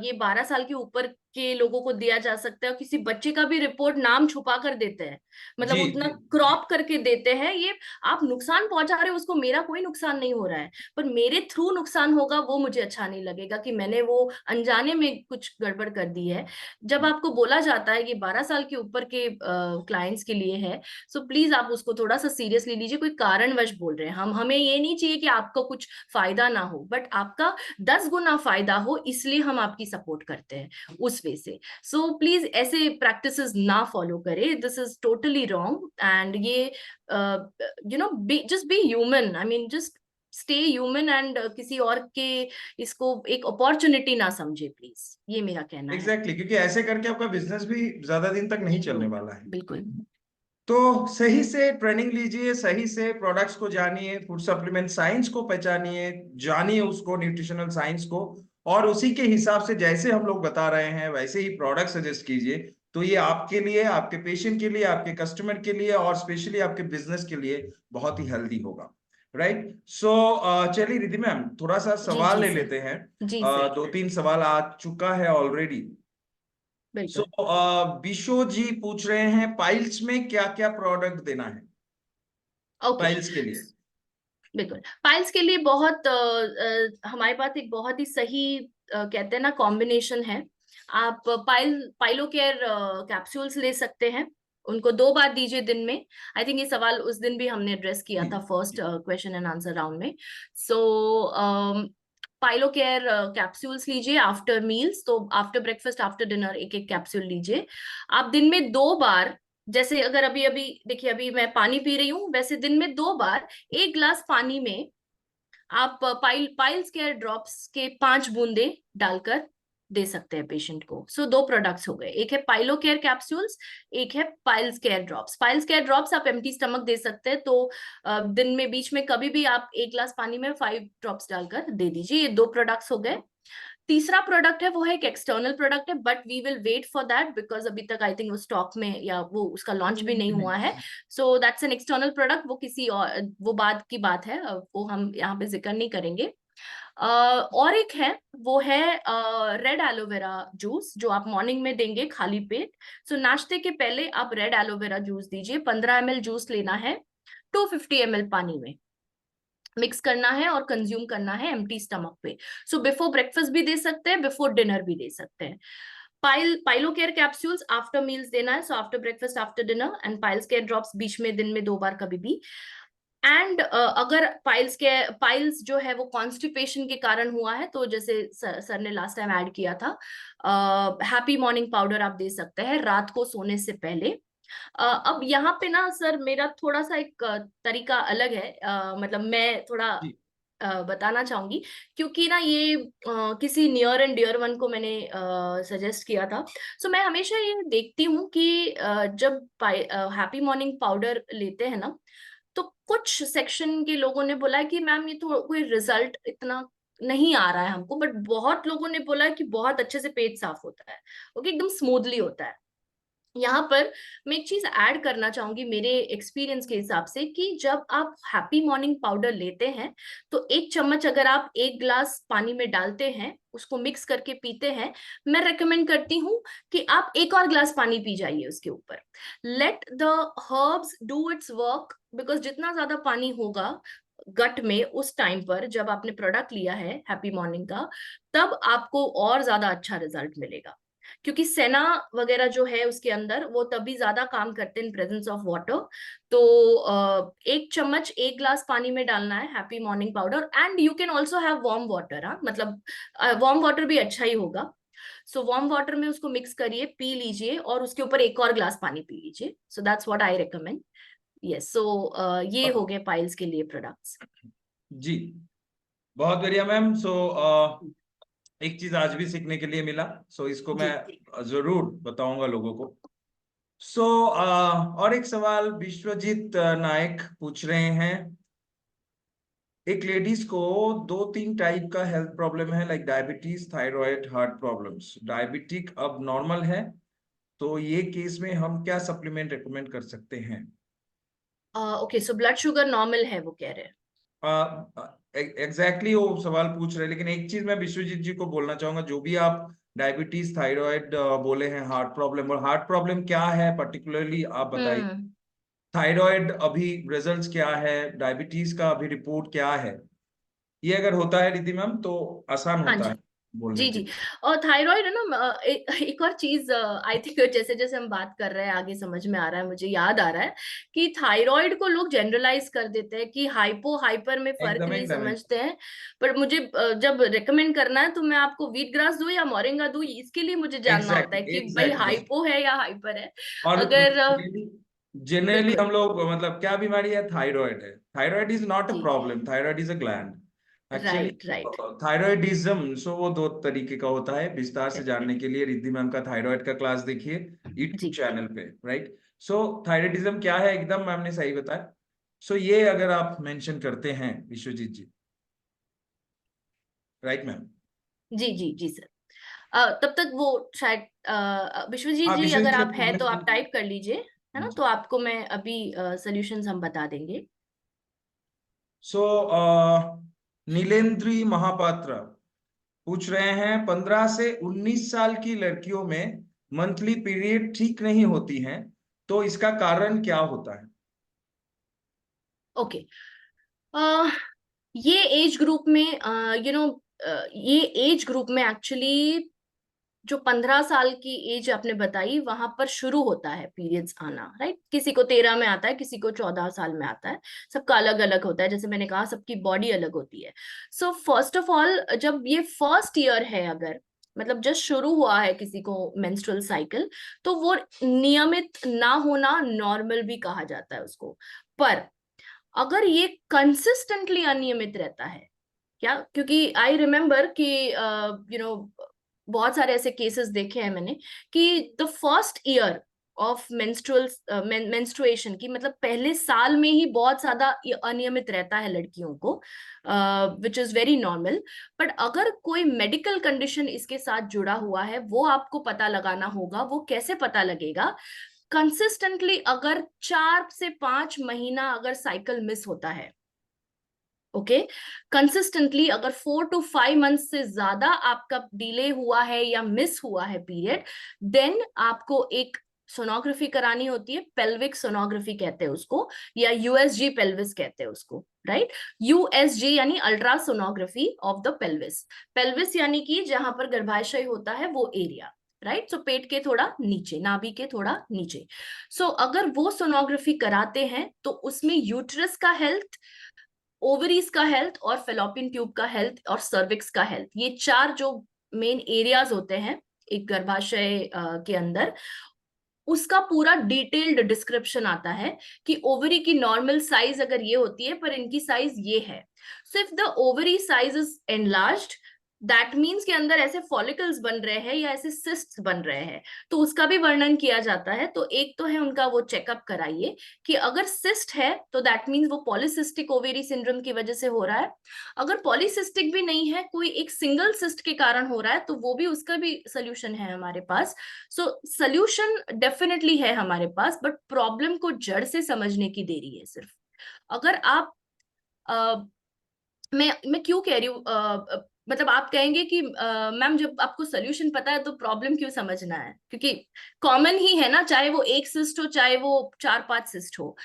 ये 12 साल के ऊपर के लोगों को दिया जा सकता है, और किसी बच्चे का भी रिपोर्ट नाम छुपा कर देते हैं, मतलब जी उतना जी क्रॉप करके देते हैं, ये आप नुकसान पहुंचा रहे हो उसको। मेरा कोई नुकसान नहीं हो रहा है, पर मेरे थ्रू नुकसान होगा वो मुझे अच्छा नहीं लगेगा कि मैंने वो अनजाने में कुछ गड़बड़ कर दी है। जब आपको बोला जाता है कि 12 साल के ऊपर के क्लाइंट्स के लिए है, सो प्लीज आप उसको थोड़ा सा सीरियसली लीजिए। कोई कारणवश बोल रहे हैं हम, हमें ये नहीं चाहिए कि आपको कुछ फायदा ना हो, बट आपका 10 गुना फायदा हो, इसलिए हम आपकी सपोर्ट करते हैं उस वे से। सो प्लीज ऐसे प्रैक्टिसेस ना फॉलो करें, this is totally wrong. And ये just be human, I mean just stay human, and किसी और के इसको एक अपॉर्चुनिटी ना समझे प्लीज, ये मेरा कहना है। एग्जैक्टली, क्योंकि ऐसे करके आपका बिजनेस भी ज्यादा दिन तक नहीं चलने ट्रू, वाला है। बिल्कुल। तो सही से ट्रेनिंग लीजिए, सही से प्रोडक्ट्स को जानिए, फूड सप्लीमेंट साइंस को पहचानिए, जानिए उसको, न्यूट्रिशनल साइंस को, और उसी के हिसाब से जैसे हम लोग बता रहे हैं वैसे ही प्रोडक्ट सजेस्ट कीजिए। तो ये आपके लिए, आपके पेशेंट के लिए, आपके कस्टमर के लिए और स्पेशली आपके बिजनेस के लिए बहुत ही हेल्दी होगा, राइट। सो चलिए रिद्धि मैम, थोड़ा सा जी सवाल जी ले सर। लेते हैं। जी सर। 2-3 सवाल आ चुका है ऑलरेडी। सो बिल्कुल। विशो जी पूछ रहे हैं पाइल्स में क्या क्या प्रोडक्ट देना है ओके। पाइल्स के लिए। बिल्कुल, पाइल्स के लिए बहुत हमारे पास एक बहुत ही सही कहते हैं ना कॉम्बिनेशन है। आप पाइलो केयर कैप्सूल्स ले सकते हैं, उनको 2 बार दीजिए दिन में। आई थिंक ये सवाल उस दिन भी हमने एड्रेस किया जी था फर्स्ट जी। क्वेश्चन एंड आंसर राउंड में। सो पाइलो केयर कैप्सूल्स लीजिए आफ्टर मील्स, तो आफ्टर ब्रेकफास्ट आफ्टर डिनर एक एक कैप्सूल लीजिए। आप दिन में 2 बार, जैसे अगर अभी अभी देखिए अभी मैं पानी पी रही हूँ, वैसे दिन में 2 बार 1 ग्लास पानी में आप पाइल्स केयर ड्रॉप्स के 5 बूंदे डालकर दे सकते हैं पेशेंट को। सो 2 प्रोडक्ट्स हो गए, एक है पाइलो केयर कैप्सूल्स, एक है piles care drops. Piles care drops आप एम्प्टी स्टमक दे सकते हैं, तो दिन में बीच में कभी भी आप 1 ग्लास पानी में 5 ड्रॉप्स डालकर दे दीजिए। ये 2 प्रोडक्ट्स हो गए। तीसरा प्रोडक्ट है वो है एक एक्सटर्नल प्रोडक्ट है, but we will wait for that because अभी तक आई थिंक वो स्टॉक में या वो उसका लॉन्च भी नहीं हुआ है। So that's an external product, वो किसी और वो बाद की बात है, वो हम यहाँ पे जिक्र नहीं करेंगे। और एक है वो है रेड एलोवेरा जूस, जो आप मॉर्निंग में देंगे खाली पेट। सो नाश्ते के पहले आप रेड एलोवेरा जूस दीजिए। 15 ml जूस लेना है 250 ml पानी में मिक्स करना है और कंज्यूम करना है एम्प्टी स्टमक पे। सो बिफोर ब्रेकफास्ट भी दे सकते हैं, बिफोर डिनर भी दे सकते हैं। Pilo care capsules after meals देना है, so after breakfast after dinner, and piles care drops बीच में दिन में 2 बार कभी भी। एंड अगर पाइल्स जो है वो कॉन्स्टिपेशन के कारण हुआ है, तो जैसे सर ने लास्ट टाइम ऐड किया था, हैप्पी मॉर्निंग पाउडर आप दे सकते हैं रात को सोने से पहले। अब यहाँ पे ना सर मेरा थोड़ा सा एक तरीका अलग है, मतलब मैं थोड़ा जी बताना चाहूंगी, क्योंकि ना ये किसी नियर एंड डियर वन को मैंने सजेस्ट किया था। सो मैं हमेशा ये देखती हूँ कि जब हैप्पी मॉर्निंग पाउडर लेते हैं ना, तो कुछ सेक्शन के लोगों ने बोला है कि मैम ये तो कोई रिजल्ट इतना नहीं आ रहा है हमको, बट बहुत लोगों ने बोला है कि बहुत अच्छे से पेट साफ होता है, ओके, एकदम स्मूथली होता है। यहाँ पर मैं एक चीज ऐड करना चाहूंगी मेरे एक्सपीरियंस के हिसाब से, कि जब आप हैप्पी मॉर्निंग पाउडर लेते हैं, तो 1 चम्मच अगर आप 1 ग्लास पानी में डालते हैं, उसको मिक्स करके पीते हैं, मैं रेकमेंड करती हूँ कि आप एक और ग्लास पानी पी जाइए उसके ऊपर। Let the herbs do it's work, because जितना ज्यादा पानी होगा गट में उस टाइम पर जब आपने प्रोडक्ट लिया है हैप्पी मॉर्निंग का, तब आपको और ज्यादा अच्छा रिजल्ट मिलेगा। क्योंकि सेना वगैरह जो है उसके अंदर वो तभी ज्यादा काम करते हैं इन प्रेजेंस ऑफ वाटर। तो 1 चम्मच 1 ग्लास पानी में डालना है happy morning powder, and you can also have warm water. हाँ, मतलब वार्म वाटर भी अच्छा ही होगा। सो वार्म वाटर में उसको मिक्स करिए, पी लीजिए, और उसके ऊपर एक और ग्लास पानी पी लीजिए। So that's what I recommend. Yes, so ये हो गए पाइल्स के लिए प्रोडक्ट्स। जी, बहुत बढ़िया मैम। सो एक चीज आज भी सीखने के लिए मिला, सो इसको मैं जी जरूर बताऊंगा लोगों को। सो और एक सवाल विश्वजीत नायक पूछ रहे हैं, एक लेडीज को 2-3 टाइप का हेल्थ प्रॉब्लम है, like diabetes, thyroid, heart problems. Diabetic अब नॉर्मल है, तो ये केस में हम क्या सप्लीमेंट रेकमेंड कर सकते हैं? Okay, so blood sugar normal है वो कह रहे हैं। एग्जैक्टली वो सवाल पूछ रहे हैं, लेकिन एक चीज मैं विश्वजीत जी को बोलना चाहूंगा, जो भी आप डायबिटीज, थायराइड बोले हैं, हार्ट प्रॉब्लम, और हार्ट प्रॉब्लम क्या है पर्टिकुलरली आप बताइए। हम्म। थायराइड अभी रिजल्ट्स क्या है, डायबिटीज का अभी रिपोर्ट क्या है, ये अगर होता है रिद्धि मैम तो आसान हाँ होता है जी। बोलने जी के जी। लिए। और थायराइड है ना, एक और चीज आई थिंक जैसे जैसे हम बात कर रहे हैं आगे समझ में आ रहा है, मुझे याद आ रहा है कि थायराइड को लोग जनरलाइज कर देते हैं कि हाइपो हाइपर में फर्क एकदम नहीं एकदम एकदम। समझते हैं। पर मुझे जब रिकमेंड करना है तो मैं आपको व्हीट ग्रास दूं या मोरिंगा दूं, इसके लिए मुझे जानना होता है एग्जैक्टली कि भाई एग्जैक्टली। हाइपो है या हाइपर है। और अगर जनरली बिल्कुल। हम लोग मतलब क्या बीमारी है, थायराइड है। थायराइड इज नॉट अ जी। Problem, thyroid is a gland actually. Right right. Thyroidism, so वो 2 तरीके का होता है। विस्तार से जानने के लिए रिद्धि मैम का थायराइड का क्लास देखिए यूट्यूब जी चैनल पे, राइट। सो थायराइडिज्म क्या है, एकदम मैम ने सही बताया। सो ये अगर आप मेंशन करते हैं विश्वजीत जी, राइट मैम। जी जी जी सर। तब तक वो शायद विश्वजीत हाँ, जी विशेष अगर से आप है तो आप पूछने। टाइप कर लीजिए, है ना, तो आपको मैं अभी सॉल्यूशंस हम बता देंगे। सो नीलेंद्री महापात्र पूछ रहे हैं, 15 से 19 साल की लड़कियों में मंथली पीरियड ठीक नहीं होती हैं, तो इसका कारण क्या होता है? ओके, ये एज ग्रुप में ये एज ग्रुप में एक्चुअली जो 15 साल की एज आपने बताई वहां पर शुरू होता है पीरियड्स आना, राइट। किसी को 13 में आता है, किसी को 14 साल में आता है, सबका अलग अलग होता है, जैसे मैंने कहा सबकी बॉडी अलग होती है। सो फर्स्ट ऑफ ऑल, जब ये फर्स्ट ईयर है, अगर मतलब जस्ट शुरू हुआ है किसी को मेंस्ट्रुअल साइकिल, तो वो नियमित ना होना नॉर्मल भी कहा जाता है उसको। पर अगर ये कंसिस्टेंटली अनियमित रहता है, क्या, क्योंकि आई रिमेम्बर कि बहुत सारे ऐसे केसेस देखे हैं मैंने कि the first year of menstrual menstruation की, मतलब पहले साल में ही बहुत ज्यादा अनियमित रहता है लड़कियों को, which is very normal. But अगर कोई मेडिकल कंडीशन इसके साथ जुड़ा हुआ है, वो आपको पता लगाना होगा। वो कैसे पता लगेगा? कंसिस्टेंटली अगर 4 से 5 महीना अगर साइकिल मिस होता है, ओके, कंसिस्टेंटली अगर 4 to 5 मंथ से ज्यादा आपका डिले हुआ है या मिस हुआ है पीरियड, देन आपको एक सोनोग्राफी करानी होती है। पेल्विक सोनोग्राफी कहते हैं उसको, या यूएसजी पेल्विस कहते हैं उसको, राइट। यूएसजी यानी ultrasonography of the pelvis. Pelvis यानी कि जहां पर गर्भाशय होता है वो एरिया, राइट। सो पेट के थोड़ा नीचे, नाभि के थोड़ा नीचे। सो अगर वो सोनोग्राफी कराते हैं तो उसमें यूट्रस का हेल्थ, ओवरीज का हेल्थ, और फेलोपियन ट्यूब का हेल्थ, और सर्विक्स का हेल्थ, ये चार जो मेन एरियाज होते हैं एक गर्भाशय के अंदर, उसका पूरा डिटेल्ड डिस्क्रिप्शन आता है कि ओवरी की नॉर्मल साइज अगर ये होती है पर इनकी साइज ये है। So if the ovary size is enlarged, that means के अंदर ऐसे फॉलिकल्स बन रहे हैं या ऐसे सिस्ट्स बन रहे हैं, तो उसका भी वर्णन किया जाता है। तो एक तो है उनका वो चेकअप कराइए कि अगर सिस्ट है तो दैट मीन्स वो पॉलीसिस्टिक ओवेरी सिंड्रोम की वजह से हो रहा है। अगर पॉलीसिस्टिक भी नहीं है, कोई एक सिंगल सिस्ट के कारण हो रहा है, तो वो भी, उसका भी सोल्यूशन है हमारे पास। सो सोल्यूशन डेफिनेटली है हमारे पास, बट प्रॉब्लम को जड़ से समझने की देरी है सिर्फ। अगर आप मैं क्यों कह रही हूँ, मतलब आप कहेंगे कि मैम जब आपको सोल्यूशन पता है तो प्रॉब्लम क्यों समझना है, क्योंकि कॉमन ही है ना, चाहे वो एक सिस्ट हो चाहे वो 4-5 सिस्ट हो।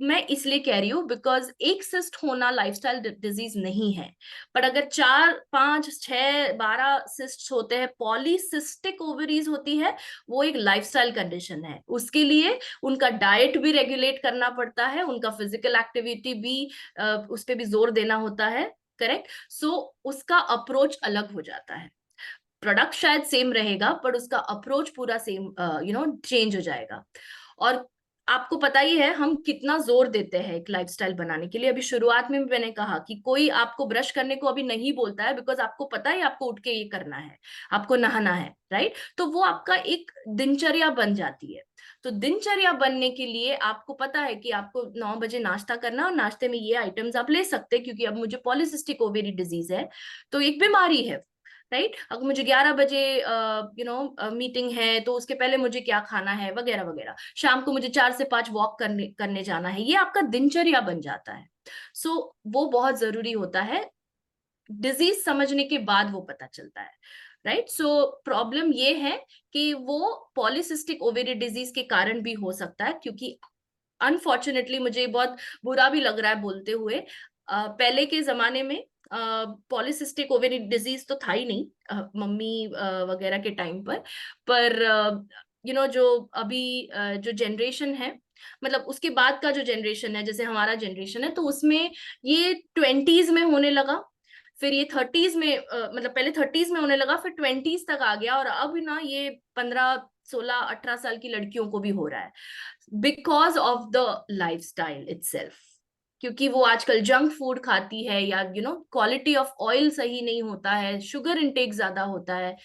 मैं इसलिए कह रही हूँ बिकॉज एक सिस्ट होना लाइफस्टाइल डिजीज नहीं है, पर अगर 4-5-6-12 सिस्ट होते हैं, पॉलीसिस्टिक ओवरीज होती है, वो एक लाइफस्टाइल कंडीशन है। उसके लिए उनका डाइट भी रेगुलेट करना पड़ता है, उनका फिजिकल एक्टिविटी भी, उस पर भी जोर देना होता है, करेक्ट। सो उसका अप्रोच अलग हो जाता है। प्रोडक्ट शायद सेम रहेगा पर उसका अप्रोच पूरा सेम चेंज हो जाएगा। और आपको पता ही है हम कितना जोर देते हैं एक लाइफस्टाइल बनाने के लिए। अभी शुरुआत में भी मैंने कहा कि कोई आपको ब्रश करने को अभी नहीं बोलता है, बिकॉज आपको पता है आपको उठ के ये करना है, आपको नहाना है, राइट। तो वो आपका एक दिनचर्या बन जाती है। तो दिनचर्या बनने के लिए आपको पता है कि आपको 9 बजे नाश्ता करना है, और नाश्ते में ये आइटम्स आप ले सकते हैं, क्योंकि अब मुझे पॉलिसिस्टिक ओवेरी डिजीज है, तो एक बीमारी है, राइट। अगर मुझे 11 बजे मीटिंग है तो उसके पहले मुझे क्या खाना है, वगैरह वगैरह। शाम को मुझे 4 से 5 वॉक करने करने जाना है, ये आपका दिनचर्या बन जाता है। सो वो बहुत जरूरी होता है। डिजीज समझने के बाद वो पता चलता है, राइट। सो प्रॉब्लम ये है कि वो पॉलिसिस्टिक ओवेरी डिजीज के कारण भी हो सकता है, क्योंकि अनफॉर्चुनेटली मुझे बहुत बुरा भी लग रहा है बोलते हुए, पहले के जमाने में पॉलिसिस्टिक ओवेरी डिजीज तो था ही नहीं, मम्मी वगैरह के टाइम पर जो अभी जो जनरेशन है, मतलब उसके बाद का जो जनरेशन है, जैसे हमारा जनरेशन है, तो उसमें ये 20s में होने लगा, फिर ये 30s में, मतलब पहले 30s में होने लगा, फिर 20s तक आ गया, और अब ना ये 15-16-18 साल की लड़कियों को भी हो रहा है, because of the lifestyle itself. क्योंकि वो आजकल जंक फूड खाती है, या क्वालिटी ऑफ ऑयल सही नहीं होता है, शुगर इंटेक ज्यादा होता है,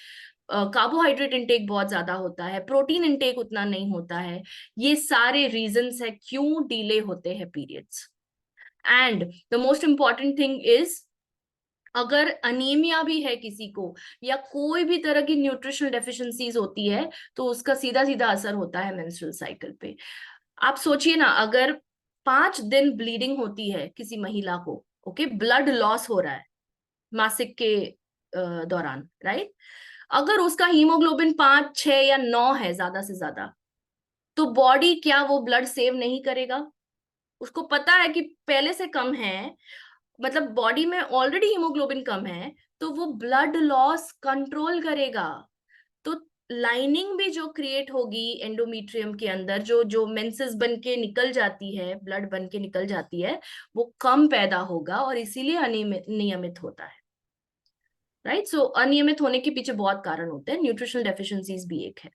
कार्बोहाइड्रेट इंटेक बहुत ज्यादा होता है, प्रोटीन इंटेक उतना नहीं होता है। ये सारे रीजंस है क्यों डिले होते हैं periods. And the most important thing is अगर अनीमिया भी है किसी को, या कोई भी तरह की न्यूट्रिशनल डेफिशिएंसीज होती है, तो उसका सीधा सीधा असर होता है मेंस्ट्रुअल साइकिल पे। आप सोचिए ना, अगर 5 दिन ब्लीडिंग होती है किसी महिला को, ओके, ब्लड लॉस हो रहा है मासिक के दौरान, राइट? अगर उसका हीमोग्लोबिन 5, 6 या 9 है ज्यादा से ज्यादा, तो बॉडी क्या वो ब्लड सेव नहीं करेगा? उसको पता है कि पहले से कम है, मतलब बॉडी में ऑलरेडी हीमोग्लोबिन कम है, तो वो ब्लड लॉस कंट्रोल करेगा। तो लाइनिंग भी जो क्रिएट होगी एंडोमेट्रियम के अंदर, जो जो मेंसेस बन के निकल जाती है, ब्लड बन के निकल जाती है, वो कम पैदा होगा, और इसीलिए अनियमित नियमित होता है, राइट? सो अनियमित होने के पीछे बहुत कारण होते हैं, न्यूट्रिशनल डेफिशिएंसीज भी एक है।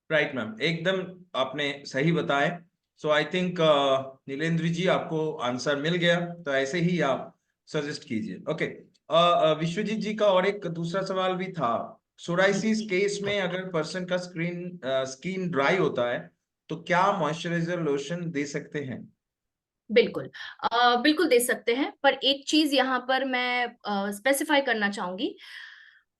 राइट मैम, एकदम आपने सही बताए। सो आई थिंक नीलेंद्र जी, आपको आंसर मिल गया, तो ऐसे ही आप सजेस्ट कीजिए। ओके, विश्वजीत जी का और एक दूसरा सवाल भी था। सोराइसिस केस में अगर पर्सन का स्किन ड्राई होता है, तो क्या मॉइस्चराइजर लोशन दे सकते हैं? बिल्कुल, बिल्कुल दे सकते हैं, पर एक चीज यहाँ पर मैं स्पेसिफाई करना चाहूंगी।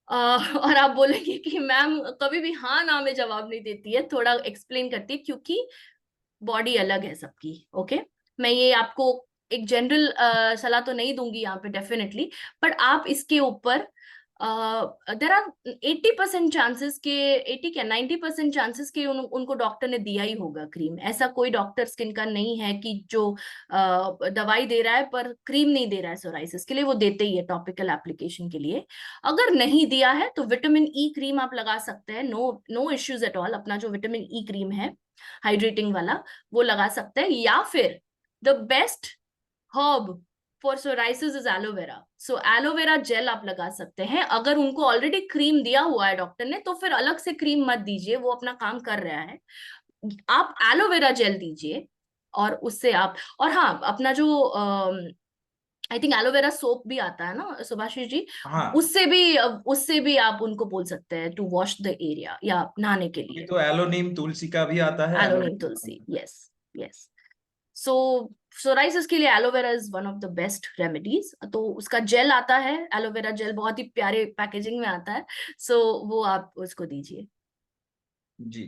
और आप बोलेंगे कि मैम कभी भी हाँ ना में जवाब नहीं देती है, थोड़ा एक्सप्लेन करती है, क्योंकि बॉडी अलग है सबकी। ओके, मैं ये आपको एक जनरल सलाह तो नहीं दूंगी यहाँ पे डेफिनेटली, पर आप इसके ऊपर देर आर 80% चांसेस के, 80 क्या 90% चांसेस के उनको डॉक्टर ने दिया ही होगा क्रीम। ऐसा कोई डॉक्टर स्किन का नहीं है कि जो दवाई दे रहा है पर क्रीम नहीं दे रहा है सोराइसिस के लिए, वो देते ही है टॉपिकल एप्लीकेशन के लिए। अगर नहीं दिया है तो विटामिन ई क्रीम आप लगा सकते हैं, no no issues at all. अपना जो विटामिन ई क्रीम है हाइड्रेटिंग वाला, वो लगा सकते हैं। या फिर the best herb for psoriasis is aloe vera. So aloe vera gel आप लगा सकते हैं। अगर उनको ऑलरेडी क्रीम दिया हुआ है डॉक्टर ने, तो फिर अलग से क्रीम मत दीजिए, वो अपना काम कर रहा है। आप एलोवेरा जेल दीजिए, और उससे आप, और हाँ, अपना जो आई थिंक एलोवेरा सोप भी आता है ना सुभाषिश जी, हाँ, उससे भी आप उनको बोल सकते हैं टू वॉश द एरिया या नहाने के ये लिए। तो एलोनीम तुलसी का भी आता है, Aloneem tulsi, Aloneem. Yes, yes. So psoriasis के लिए aloe vera is one of the best remedies. तो उसका जेल आता है, एलोवेरा जेल, बहुत ही प्यारे पैकेजिंग में आता है। सो वो आप उसको दीजिए। जी,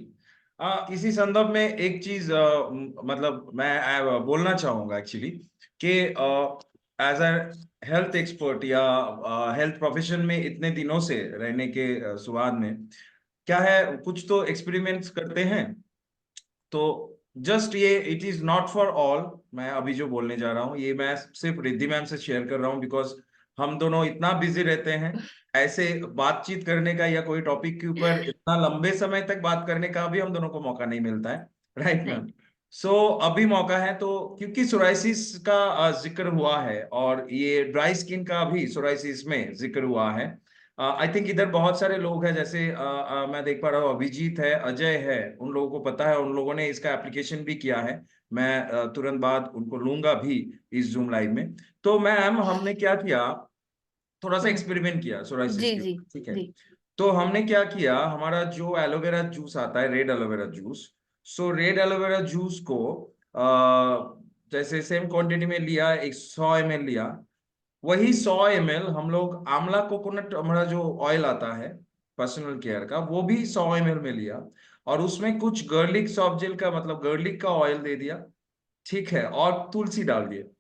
इसी संदर्भ में एक चीज मतलब मैं बोलना चाहूंगा एक्चुअली, कि एज अ हेल्थ एक्सपर्ट या हेल्थ प्रोफेशन में इतने दिनों से रहने के सुबाद में क्या है, कुछ तो एक्सपेरिमेंट्स करते हैं। तो जस्ट ये it is not for all. मैं अभी जो बोलने जा रहा हूँ ये मैं सिर्फ रिद्धि मैम से शेयर कर रहा हूँ, बिकॉज हम दोनों इतना बिजी रहते हैं, ऐसे बातचीत करने का या कोई टॉपिक के ऊपर इतना लंबे समय तक बात करने का भी हम दोनों को मौका नहीं मिलता है। Right ma'am? राइट। सो अभी मौका है, तो क्योंकि सोराइसिस का जिक्र हुआ है और ये ड्राई स्किन का भी सोराइसिस में जिक्र हुआ है, आई थिंक इधर बहुत सारे लोग हैं, जैसे मैं देख पा रहा हूँ अभिजीत है, अजय है, उन लोगों को पता है, उन लोगों ने इसका एप्लीकेशन भी किया है। मैं तुरंत बाद उनको लूंगा भी इस जूम लाइव में। तो मैम, हमने क्या किया, थोड़ा सा हम्म। एक्सपेरिमेंट किया सोराइसिस जी के जी ऊपर, ठीक है? जी। तो हमने क्या किया, हमारा जो एलोवेरा जूस आता है, रेड एलोवेरा जूस, सो रेड एलोवेरा जूस को जैसे सेम क्वांटिटी में लिया, एक 100 ml लिया। वही 100 ml हम लोग आंवला कोकोनट, हमारा जो ऑयल आता है पर्सनल केयर का, वो भी 100 ml में लिया, और उसमें कुछ गर्लिक सॉफ्ट जेल का, मतलब गर्लिक का ऑयल दे दिया, ठीक है, और तुलसी डाल दिए।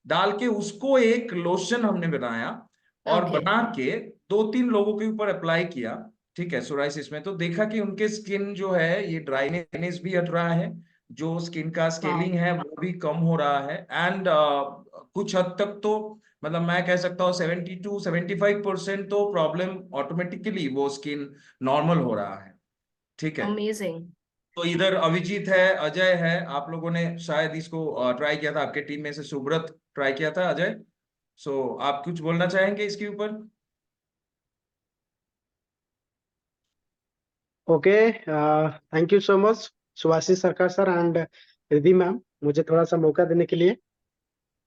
डाल के उसको एक लोशन हमने बनाया, और ओके। बना के 2-3 लोगों के ऊपर अप्लाई किया, ठीक है, सोराइसिस में। तो देखा कि उनके स्किन जो है, ये ड्राइनेस भी हट रहा है, जो स्किन का वाओ। स्केलिंग है वो भी कम हो रहा है, एंड कुछ हद तक तो, मतलब मैं कह सकता हूँ 70 to 75% तो प्रॉब्लम ऑटोमेटिकली वो स्किन नॉर्मल हो रहा है, ठीक है। अमेजिंग। तो इधर अभिजीत है, अजय है, आप लोगों ने शायद इसको ट्राई किया था, आपके टीम में से सुब्रत ट्राई किया था, अजय। सो आप कुछ बोलना चाहेंगे इसके ऊपर? Okay, thank you so much Subhashis सरकार सर एंड रिद्धि मैम, मुझे थोड़ा सा मौका देने के लिए।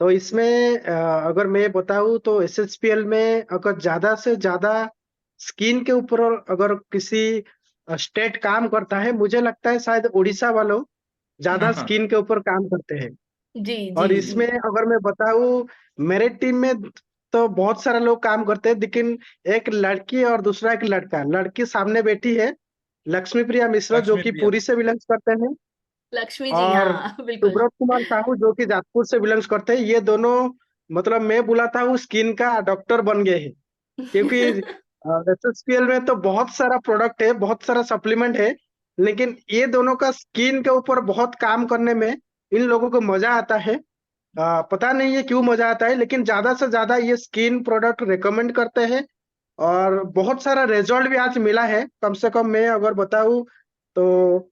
तो इसमें अगर मैं बताऊं तो एसएसपीएल में अगर ज्यादा से ज्यादा स्किन के ऊपर अगर किसी स्टेट काम करता है, मुझे लगता है शायद उड़ीसा वालों ज्यादा हाँ, स्किन के ऊपर काम करते हैं। जी और जी इसमें अगर मैं बताऊं, मेरे टीम में तो बहुत सारे लोग काम करते हैं, लेकिन एक लड़की और दूसरा एक लड़का। लड़की सामने बैठी है, लक्ष्मी प्रिया मिश्रा, जो लक्ष्मी कि प्रिया। पुरी से बिलोंग्स करते हैं, लक्ष्मी जी, और हाँ बिल्कुल। सुब्रत कुमार साहू, जो कि जाजपुर से बिलोंग्स करते हैं। ये दोनों, मतलब मैं बुलाता हूँ, स्किन का डॉक्टर बन गए हैं। क्योंकि एसएसपीएल में तो बहुत सारा प्रोडक्ट है, बहुत सारा सप्लीमेंट है, लेकिन ये दोनों का स्किन के ऊपर बहुत काम करने में इन लोगों को मजा आता है। पता नहीं है क्यों मजा आता है, लेकिन ज्यादा से ज्यादा ये स्किन प्रोडक्ट रेकमेंड करते हैं, और बहुत सारा रिजल्ट भी आज मिला है। कम से कम मैं अगर बताऊं तो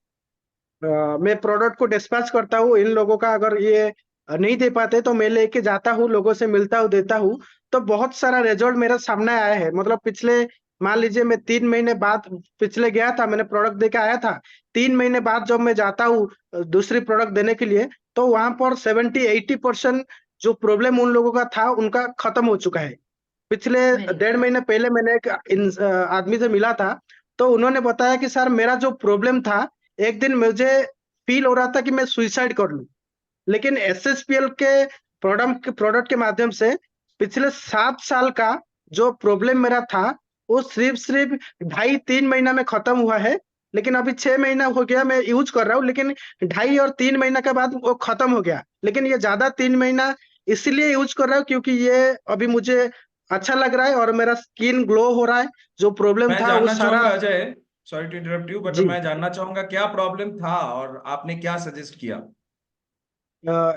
मैं प्रोडक्ट को डिस्पैच करता हूँ इन लोगों का। अगर ये नहीं दे पाते तो मैं लेके जाता हूँ, लोगों से मिलता हूँ, देता हूँ। तो बहुत सारा रिजल्ट मेरे सामने आया है। मतलब पिछले, मान लीजिए मैं 3 महीने बाद पिछले गया था, मैंने प्रोडक्ट देके आया था। 3 महीने बाद जब मैं जाता हूँ दूसरी प्रोडक्ट देने के लिए, तो वहां पर 70-80% जो प्रॉब्लम उन लोगों का था, उनका खत्म हो चुका है। पिछले वेरी 1.5 महीने पहले मैंने एक आदमी से मिला था, तो उन्होंने बताया कि सर, मेरा जो प्रॉब्लम था, एक दिन मुझे फील हो रहा था कि मैं सुइसाइड कर लूं, लेकिन एसएसपीएल के प्रोडक्ट के माध्यम से पिछले 7 साल का जो प्रॉब्लम मेरा था, वो सिर्फ सिर्फ 2.5-3 महीना में खत्म हुआ है। लेकिन अभी 6 महीना हो गया मैं यूज कर रहा हूँ, लेकिन 2.5 और 3 महीना के बाद वो खत्म हो गया। लेकिन ये ज्यादा 3 महीना इसलिए यूज कर रहा हूँ क्योंकि ये अभी मुझे अच्छा लग रहा है, और मेरा स्किन ग्लो हो रहा है। जो प्रॉब्लम मैं था वो जानना सारा। चाहूंगा Ajay, sorry to interrupt you, but जी, मैं जानना चाहूंगा क्या प्रॉब्लम था और आपने क्या सजेस्ट किया।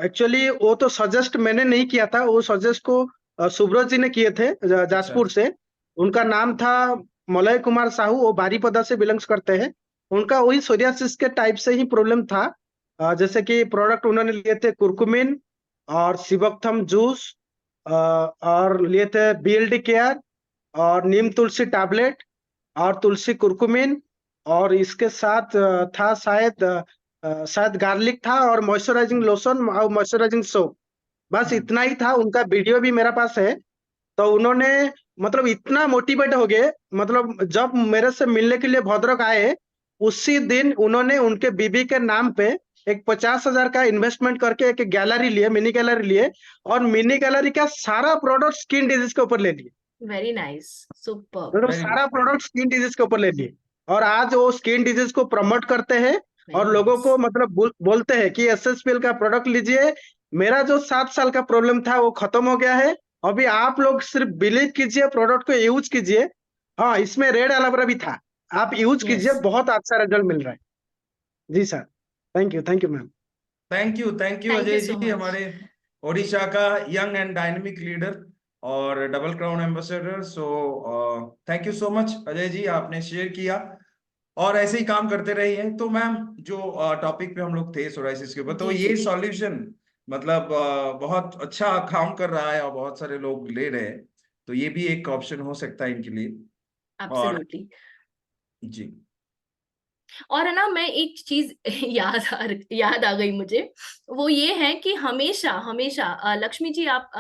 एक्चुअली वो तो सजेस्ट मैंने नहीं किया था, वो सजेस्ट को सुब्रत जी ने किए थे, अच्छा। जाजपुर से। उनका नाम था मलय कुमार साहू, वो बारीपदा से बिलोंग्स करते हैं। उनका वही सोरियासिस के टाइप से ही प्रॉब्लम था। जैसे कि प्रोडक्ट उन्होंने लिए थे कुरकुमिन और सिबकथम जूस, और लिए थे बीएलडी केयर और नीम तुलसी टैबलेट और तुलसी कुरकुमिन, और इसके साथ था शायद गार्लिक था, और मॉइस्चराइजिंग लोशन और मॉइस्चराइजिंग सोप। बस हम्म। इतना ही था। उनका वीडियो भी मेरे पास है। तो उन्होंने, मतलब इतना मोटिवेट हो गए, मतलब जब मेरे से मिलने के लिए भद्रक आए, उसी दिन उन्होंने उनके बीबी के नाम पे एक 50,000 का इन्वेस्टमेंट करके एक गैलरी लिए, मिनी गैलरी लिए, और मिनी गैलरी का सारा प्रोडक्ट स्किन डिजीज के ऊपर ले लिए। वेरी नाइस, सुपर, मतलब वेरी सारा प्रोडक्ट स्किन डिजीज के ऊपर ले लिए, और आज वो स्किन डिजीज को प्रमोट करते हैं, वेरी और लोगों नाइस। को मतलब बोलते हैं कि एसएसपीएल का प्रोडक्ट लीजिए। मेरा जो 7 साल का प्रॉब्लम था वो खत्म हो गया है। अभी आप लोग सिर्फ बिलीव कीजिए, प्रोडक्ट को यूज कीजिए। हाँ, इसमें रेड एलोवेरा भी था, आप यूज यस, कीजिए, बहुत अच्छा रिजल्ट मिल रहा है। जी sir, thank you ma'am. Thank you thank you Ajay so जी, मच। हमारे ओडिशा का यंग एंड डायनेमिक लीडर और double crown ambassador. So thank you so much Ajay ji, आपने शेयर किया और ऐसे ही काम करते रहिए। तो मैम, जो टॉपिक पे हम लोग थे सोराइसिस के ऊपर, तो जी ये जी, सॉल्यूशन मतलब बहुत अच्छा काम कर रहा है और बहुत सारे लोग ले रहे हैं, तो ये भी एक ऑप्शन हो सकता है इनके लिए। और एब्सोल्युटली। जी। और है ना, मैं एक चीज याद आ गई मुझे। वो ये है कि हमेशा हमेशा लक्ष्मी जी, आप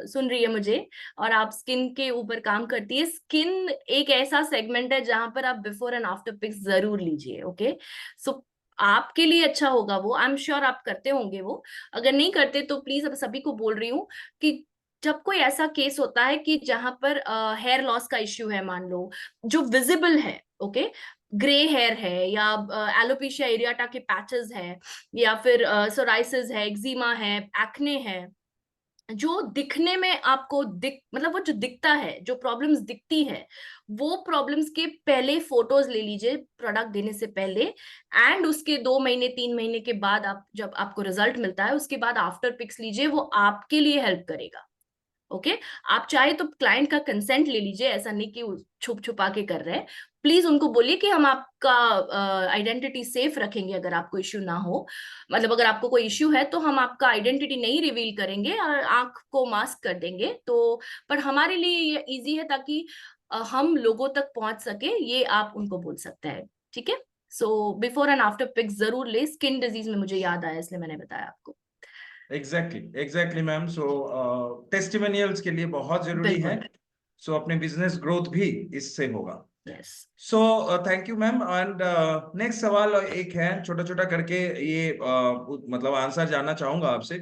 सुन रही है मुझे, और आप स्किन के ऊपर काम करती है। स्किन एक ऐसा सेगमेंट है जहां पर आप बिफोर एंड आफ्टर पिक्स जरूर लीजिए, ओके। सो आपके लिए अच्छा होगा वो, आई एम श्योर आप करते होंगे वो। अगर नहीं करते तो प्लीज, अब सभी को बोल रही हूँ कि जब कोई ऐसा केस होता है कि जहां पर हेयर लॉस का इश्यू है, मान लो, जो विजिबल है, ओके, ग्रे हेयर है, या एलोपेशिया एरियाटा के पैचेस है, या फिर सोराइसिस है, एक्जिमा है, एक्ने है, जो दिखने में आपको मतलब वो जो दिखता है, जो प्रॉब्लम्स दिखती है, वो प्रॉब्लम्स के पहले फोटोज ले लीजिए प्रोडक्ट देने से पहले। एंड उसके 2 महीने 3 महीने के बाद, आप जब आपको रिजल्ट मिलता है, उसके बाद आफ्टर पिक्स लीजिए, वो आपके लिए हेल्प करेगा, ओके। आप चाहे तो क्लाइंट का कंसेंट ले लीजिए, ऐसा नहीं कि छुप छुपा के कर रहे हैं। प्लीज उनको बोलिए कि हम आपका आइडेंटिटी सेफ रखेंगे, अगर आपको इश्यू ना हो, मतलब अगर आपको कोई इश्यू है तो हम आपका आइडेंटिटी नहीं रिवील करेंगे और आंख को मास्क कर देंगे, तो पर हमारे लिए ये इजी है, ताकि हम लोगों तक पहुंच सके, ये आप उनको बोल सकते हैं, ठीक है। So before and after pics जरूर ले। स्किन डिजीज में मुझे याद आया, इसलिए मैंने बताया आपको। Exactly ma'am. सो टेस्टिमोनियल्स के लिए बहुत जरूरी है। बिल्कुल। सो अपने बिजनेस ग्रोथ भी इससे होगा। Yes. So thank you ma'am. And next सवाल एक है, छोटा छोटा करके ये मतलब आंसर जानना चाहूंगा आपसे।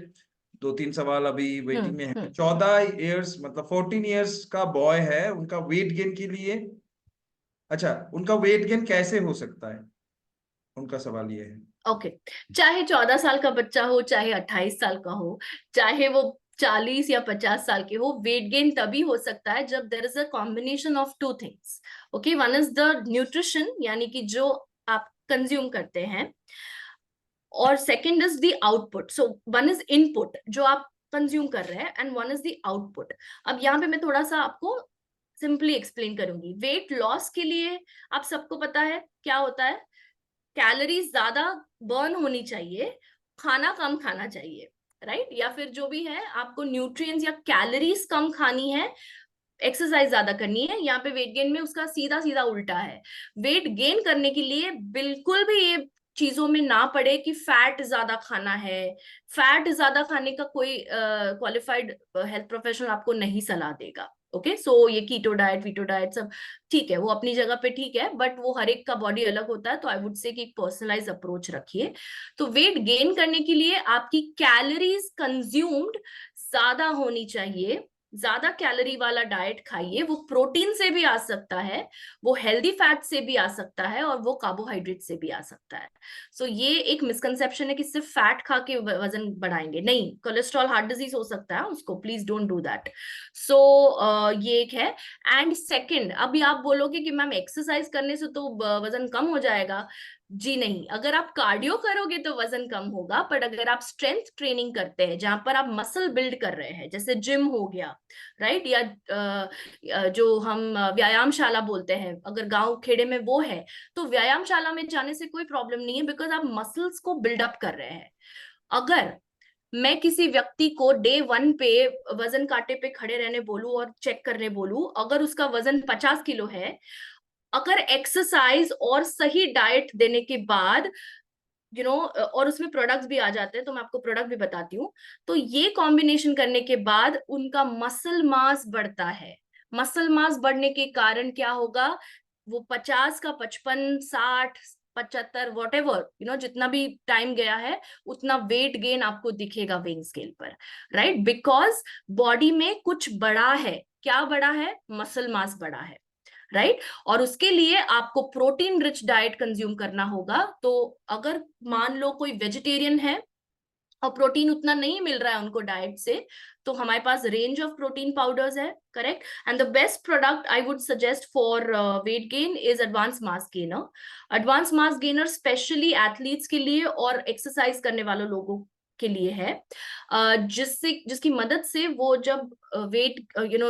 2-3 सवाल अभी वेटिंग में है। हम्म। 14 ईयर्स मतलब 14 ईयर्स का बॉय है, उनका वेट गेन के लिए, अच्छा उनका वेट गेन कैसे हो सकता है, उनका सवाल ये है। ओके, चाहे 14 साल का बच्चा हो, चाहे 28 साल का हो, चाहे वो 40 या 50 साल के हो, वेट गेन तभी हो सकता है जब there is a combination of two things. Okay, one is the nutrition, यानी कि जो आप कंज्यूम करते हैं, और second is the output. So one is input जो आप कंज्यूम कर रहे हैं, and one is the output. अब यहाँ पे मैं थोड़ा सा आपको सिंपली एक्सप्लेन करूंगी। वेट लॉस के लिए आप सबको पता है क्या होता है, कैलोरीज ज्यादा बर्न होनी चाहिए, खाना कम खाना चाहिए, राइट? या फिर जो भी है, आपको न्यूट्रिएंट्स या कैलोरीज कम खानी है, एक्सरसाइज ज्यादा करनी है। यहाँ पे वेट गेन में उसका सीधा सीधा उल्टा है। वेट गेन करने के लिए बिल्कुल भी ये चीजों में ना पड़े कि फैट ज्यादा खाना है। फैट ज्यादा खाने का कोई क्वालिफाइड हेल्थ प्रोफेशनल आपको नहीं सलाह देगा। ओके, सो ये कीटो डाइट, वीटो डाइट सब ठीक है, वो अपनी जगह पे ठीक है, बट वो हर एक का बॉडी अलग होता है, तो आई वुड से कि पर्सनलाइज अप्रोच रखिए। तो वेट गेन करने के लिए आपकी कैलोरीज कंज्यूम्ड ज्यादा होनी चाहिए। ज्यादा कैलोरी वाला डाइट खाइए, वो प्रोटीन से भी आ सकता है, वो हेल्दी फैट से भी आ सकता है, और वो कार्बोहाइड्रेट से भी आ सकता है। सो ये एक मिसकंसेप्शन है कि सिर्फ फैट खा के वजन बढ़ाएंगे, नहीं, कोलेस्ट्रॉल, हार्ट डिजीज हो सकता है उसको, प्लीज डोंट डू दैट। सो ये एक है। एंड सेकंड, अभी आप बोलोगे कि मैम एक्सरसाइज करने से तो वजन कम हो जाएगा। जी नहीं, अगर आप कार्डियो करोगे तो वजन कम होगा, पर अगर आप स्ट्रेंथ ट्रेनिंग करते हैं जहां पर आप मसल बिल्ड कर रहे हैं, जैसे जिम हो गया, राइट, या जो हम व्यायामशाला बोलते हैं, अगर गांव खेड़े में वो है, तो व्यायामशाला में जाने से कोई प्रॉब्लम नहीं है, बिकॉज आप मसल्स को बिल्डअप कर रहे हैं। अगर मैं किसी व्यक्ति को डे 1 पे वजन कांटे पे खड़े रहने बोलूं और चेक करने बोलूं, अगर उसका वजन 50 किलो है, अगर एक्सरसाइज और सही डाइट देने के बाद और उसमें प्रोडक्ट्स भी आ जाते हैं, तो मैं आपको प्रोडक्ट भी बताती हूँ, तो ये कॉम्बिनेशन करने के बाद उनका मसल मास बढ़ता है। मसल मास बढ़ने के कारण क्या होगा, वो 50 का 55, 60, 75, वॉट एवर जितना भी टाइम गया है, उतना वेट गेन आपको दिखेगा वेइंग स्केल पर, राइट? बिकॉज बॉडी में कुछ बड़ा है। क्या बड़ा है? मसल मास बड़ा है, राइट? और उसके लिए आपको प्रोटीन रिच डाइट कंज्यूम करना होगा। तो अगर मान लो कोई वेजिटेरियन है और प्रोटीन उतना नहीं मिल रहा है उनको डाइट से, तो हमारे पास रेंज ऑफ प्रोटीन पाउडर्स है, correct? And the best product I would suggest for weight gain is advance mass gainer. Advance mass gainer specially athletes के लिए और एक्सरसाइज करने वाले लोगों के लिए है, जिसकी मदद से वो जब वेट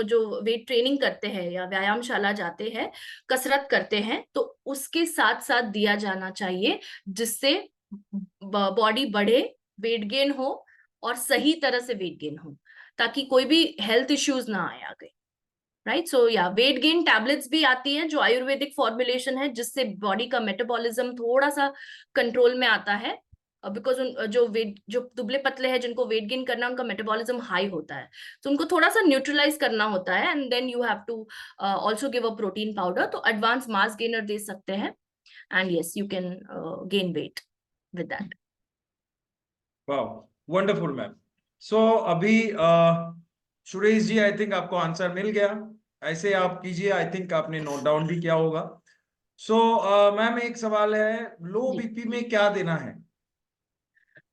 जो वेट ट्रेनिंग करते हैं या व्यायामशाला जाते हैं, कसरत करते हैं, तो उसके साथ साथ दिया जाना चाहिए, जिससे बॉडी बढ़े, वेट गेन हो, और सही तरह से वेट गेन हो, ताकि कोई भी हेल्थ इश्यूज ना आए आगे, राइट? सो या वेट गेन टैबलेट्स भी आती हैं जो आयुर्वेदिक फॉर्मुलेशन है, जिससे बॉडी का मेटाबॉलिज्म थोड़ा सा कंट्रोल में आता है, बिकॉज जो दुबले पतले हैं जिनको वेट गेन करना है, उनका मेटाबॉलिज्म हाई होता है, तो उनको थोड़ा सा न्यूट्रलाइज करना होता है, and then you have to also give a protein powder. तो एडवांस मास गेनर दे सकते हैं, and yes, you can gain weight with that. वाह, वंडरफुल मैम। सो अभी सुरेश जी, आई थिंक आपको आंसर मिल गया। ऐसे आप कीजिए, आई थिंक आपने नोट डाउन भी किया होगा। सो मैम एक सवाल है, लो बीपी में क्या देना है?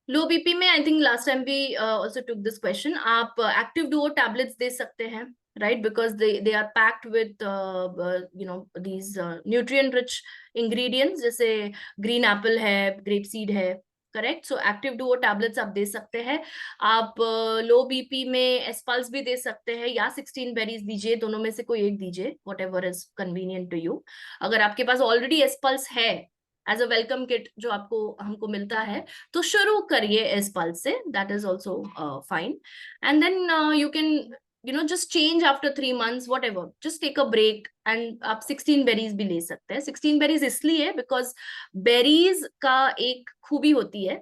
लो बीपी में I think last time we also took this question, आप एक्टिव डुओ टैबलेट्स दे सकते हैं, right? Because they are packed with these nutrient rich ingredients, जैसे ग्रीन एप्पल है, ग्रेप सीड है, correct? So active duo tablets आप दे सकते हैं। आप लो बीपी में एस्पल्स भी दे सकते हैं, या 16 बेरीज दीजिए, दोनों में से कोई एक दीजिए, whatever is convenient to you. अगर आपके पास ऑलरेडी एस्पल्स है एज अ वेलकम किट जो आपको हमको मिलता है, तो शुरू करिए एस्पल्स से, that is also fine. And then you can just change after 3 months, whatever, just take a break, and आप 16 बेरीज भी ले सकते हैं। 16 बेरीज इसलिए बिकॉज बेरीज का एक खूबी होती है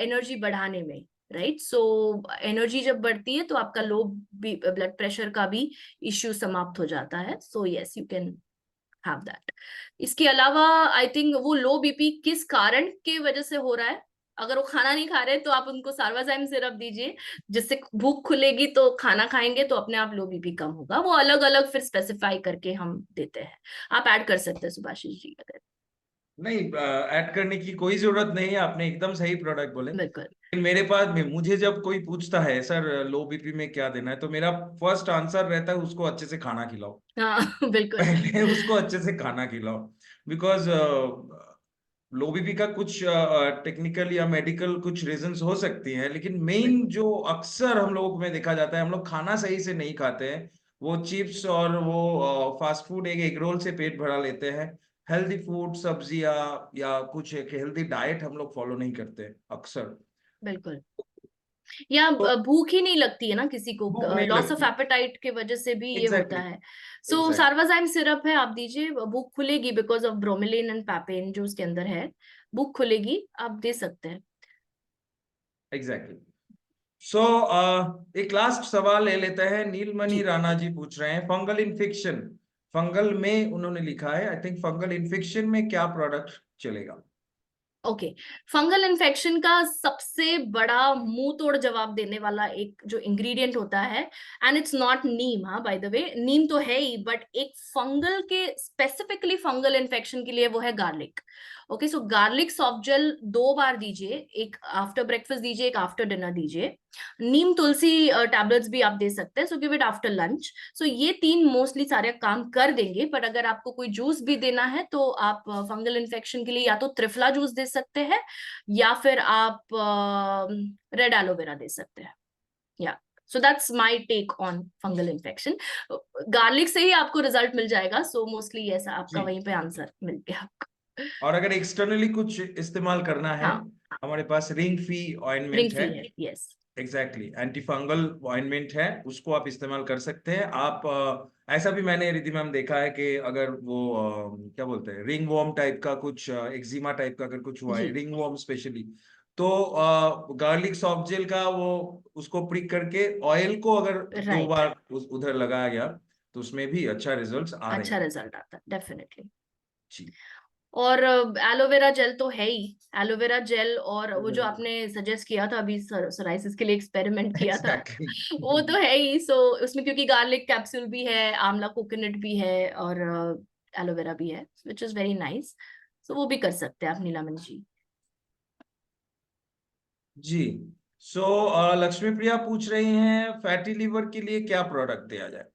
एनर्जी बढ़ाने में, राइट? सो एनर्जी जब बढ़ती है तो आपका लो ब्लड प्रेशर का भी इश्यू समाप्त हो जाता है। So yes, you can have that. इसके अलावा आई थिंक वो लो बीपी किस कारण की वजह से हो रहा है, अगर वो खाना नहीं खा रहे तो आप उनको सार्वाजाइम सिरप दीजिए, जिससे भूख खुलेगी तो खाना खाएंगे तो अपने आप लो बीपी कम होगा। वो अलग अलग फिर स्पेसिफाई करके हम देते हैं। आप ऐड कर सकते हैं सुभाषिश जी अगर। नहीं, ऐड करने की कोई जरूरत नहीं है, आपने एकदम सही प्रोडक्ट बोले। बिल्कुल। मेरे पास में मुझे जब कोई पूछता है सर लो बीपी में क्या देना है, तो मेरा फर्स्ट आंसर रहता है उसको अच्छे से खाना खिलाओ। हाँ बिल्कुल। पहले उसको अच्छे से खाना खिलाओ, बिकॉज लो बीपी का कुछ टेक्निकल या मेडिकल कुछ रीजंस हो सकती हैं, लेकिन मेन जो अक्सर हम लोगों में देखा जाता है, हम लोग खाना सही से नहीं खाते हैं। वो चिप्स और वो फास्ट फूड, एक एग रोल से पेट भरा लेते हैं। हेल्दी फूड, सब्जियां या कुछ एक हेल्दी डाइट हम लोग फॉलो नहीं करते अक्सर। बिल्कुल। या तो भूख ही नहीं लगती है ना किसी को, भूख नहीं लॉस ऑफ लगती। एपेटाइट के वजह से भी ये होता एग्जैक्टली, है। सो एग्जैक्टली, सार्वाजाइम सिरप है, आप दीजिए, भूख खुलेगी because of bromelain and papain जो उसके अंदर है, भूख खुलेगी, आप दे सकते हैं। एग्जैक्टली। सो एक लास्ट सवाल ले लेते हैं। नीलमणि जी। राणा जी पूछ रहे हैं फंगल इन्फेक्शन, फंगल में उन्होंने लिखा है, आई थिंक फंगल इन्फेक्शन में क्या प्रोडक्ट चलेगा? ओके। फंगल इन्फेक्शन का सबसे बड़ा मुंह तोड़ जवाब देने वाला एक जो इंग्रेडिएंट होता है, एंड इट्स नॉट नीम, हाँ बाय द वे, नीम तो है ही, बट एक फंगल के स्पेसिफिकली फंगल इन्फेक्शन के लिए वो है गार्लिक। ओके, सो गार्लिक सॉफ्ट जेल 2 बार दीजिए, एक आफ्टर ब्रेकफास्ट दीजिए, एक आफ्टर डिनर दीजिए। नीम तुलसी टैबलेट्स भी आप दे सकते हैं, so give it after lunch. So ये 3 मोस्टली सारे काम कर देंगे, पर अगर आपको कोई जूस भी देना है तो आप फंगल इन्फेक्शन के लिए या तो त्रिफला जूस दे सकते हैं, या फिर आप रेड एलोवेरा दे सकते हैं। या so that's my take on fungal infection. Garlic से ही आपको रिजल्ट मिल जाएगा, सो मोस्टली ऐसा आपका जी। वहीं पे आंसर मिल गया आपको। और अगर एक्सटर्नली कुछ इस्तेमाल करना है, हाँ, हमारे पास रिंग फी रिंग ऑइंटमेंट है। फी है, yes. Exactly, anti fungal ointment है, उसको आप इस्तेमाल कर सकते हैं। आप ऐसा भी मैंने रिद्धि मैम देखा है कि अगर वो क्या बोलते हैं, रिंग वॉर्म टाइप का कुछ, एक्जिमा टाइप का अगर कुछ हुआ है, जी, रिंग वॉर्म स्पेशली, तो गार्लिक सॉफ्ट जेल का वो उसको प्रिक करके ऑयल को अगर दो राइट। बार उधर लगाया गया, तो उसमें भी अच्छा रिजल्ट्स आ रहे अच्छा हैं। रिजल्ट आता है डेफिनेटली। जी। और एलोवेरा जेल तो है ही, एलोवेरा जेल, और वो जो एग्जैक्टली। आपने सजेस्ट किया था अभी सोराइसिस के लिए एक्सपेरिमेंट किया था, वो तो है ही। सो उसमें क्योंकि गार्लिक कैप्सूल भी है, आंवला कोकोनट भी है, और एलोवेरा भी है, विच इज वेरी नाइस। सो वो भी कर सकते हैं आप नीलामन जी। जी। सो लक्ष्मी प्रिया पूछ रही हैं फैटी लीवर के लिए क्या प्रोडक्ट दिया जाए?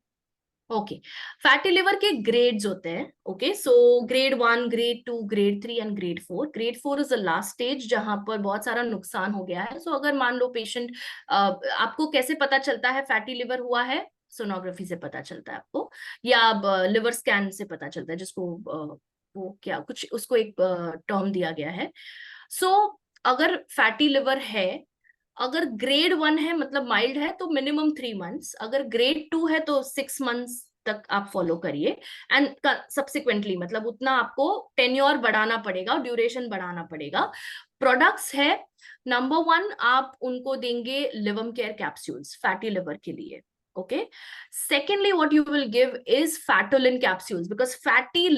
ओके, फैटी लिवर के ग्रेड्स होते हैं। Okay, so grade 1, grade 2, grade 3 and grade 4। Grade 4 is the last stage जहां पर बहुत सारा नुकसान हो गया है। सो अगर मान लो पेशेंट, आपको कैसे पता चलता है फैटी लिवर हुआ है? सोनोग्राफी से पता चलता है आपको, या लिवर स्कैन से पता चलता है, जिसको वो क्या कुछ उसको एक टर्म दिया गया है। सो अगर फैटी लिवर है, अगर ग्रेड 1 है मतलब माइल्ड है तो मिनिमम 3 मंथ्स, अगर ग्रेड 2 है तो 6 मंथ्स तक आप फॉलो करिए। एंड सब्सिक्वेंटली मतलब उतना आपको टेन्योर बढ़ाना पड़ेगा, ड्यूरेशन बढ़ाना पड़ेगा। प्रोडक्ट्स है, नंबर 1 आप उनको देंगे Livam care capsules fatty liver के लिए। Okay, secondly what you will give is Fatolin capsules, because fatty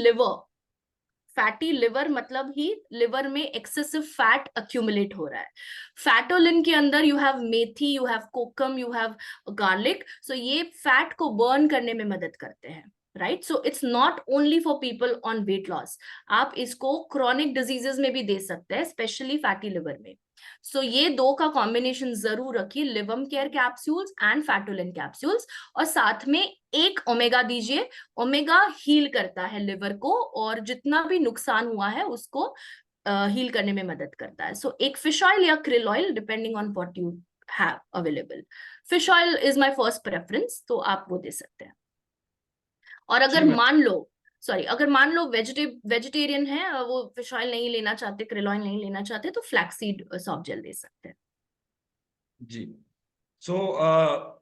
liver मतलब ही लिवर में एक्सेसिव फैट अक्यूमुलेट हो रहा है। फैटोलिन के अंदर you have methi, you have kokum, you have garlic, so ये फैट को बर्न करने में मदद करते हैं। Right, so it's not only for people on weight loss, आप इसको क्रॉनिक डिजीजेस में भी दे सकते हैं, स्पेशली फैटी लिवर में। सो ये 2 का कॉम्बिनेशन जरूर रखिए, लिवम केयर कैप्सूल्स एंड फैटोलिन कैप्सूल्स, और साथ में एक ओमेगा दीजिए। ओमेगा हील करता है लिवर को, और जितना भी नुकसान हुआ है उसको हील करने में मदद करता है। सो एक फिश ऑयल या krill oil, depending on what you have available. Fish oil is my first preference, तो आप वो दे सकते हैं। और जी अगर मैम। मान लो, सॉरी, अगर मान लो वेजिटेरियन है, वो फिश ऑयल नहीं लेना चाहते, क्रिल ऑयल नहीं लेना चाहते, तो फ्लैक्सीड सॉफ्ट जेल दे सकते हैं। जी। सो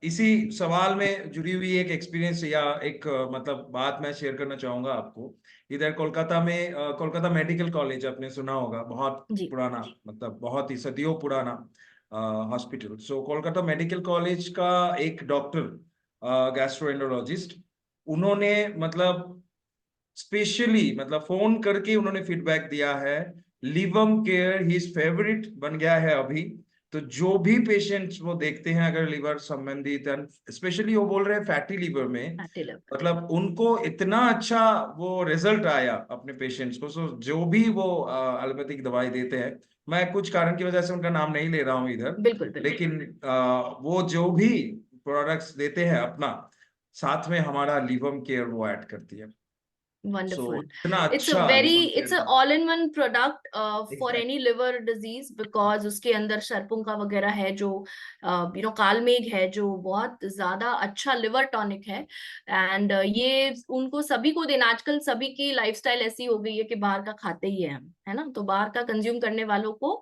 इसी सवाल में जुड़ी हुई एक एक्सपीरियंस या एक मतलब बात मैं शेयर करना चाहूंगा आपको। इधर कोलकाता में कोलकाता मेडिकल कॉलेज आपने सुना होगा, बहुत जी। पुराना, मतलब बहुत ही सदियों पुराना हॉस्पिटल। सो कोलकाता मेडिकल कॉलेज का एक डॉक्टर, गैस्ट्रोएंटरोलॉजिस्ट, उन्होंने मतलब स्पेशली मतलब फोन करके उन्होंने फीडबैक दिया है लिवम केयर हिज फेवरेट बन गया है अभी। तो जो भी पेशेंट्स वो देखते हैं अगर लिवर संबंधित, स्पेशली वो बोल रहे हैं फैटी लिवर में, फैटी लिवर। मतलब उनको इतना अच्छा वो रिजल्ट आया अपने पेशेंट्स को। सो जो भी वो एलोपैथिक दवाई देते हैं, मैं कुछ कारण की वजह से उनका नाम नहीं ले रहा हूँ इधर, बिल्कुल बिल्कुल। लेकिन वो जो भी प्रोडक्ट्स देते हैं अपना, साथ में हमारा लिवम केयर वो ऐड करती है। सो Wonderful. इतना It's a अच्छा very, लिवम it's केयर a का। all-in-one product for Exactly. any liver disease, because उसके अंदर सरपुंका वगैरह है जो कालमेघ है जो बहुत ज्यादा अच्छा लिवर टॉनिक है। एंड ये उनको सभी को देना, आजकल सभी की लाइफस्टाइल ऐसी हो गई है कि बाहर का खाते ही है हम, है ना, तो बाहर का कंज्यूम करने वालों को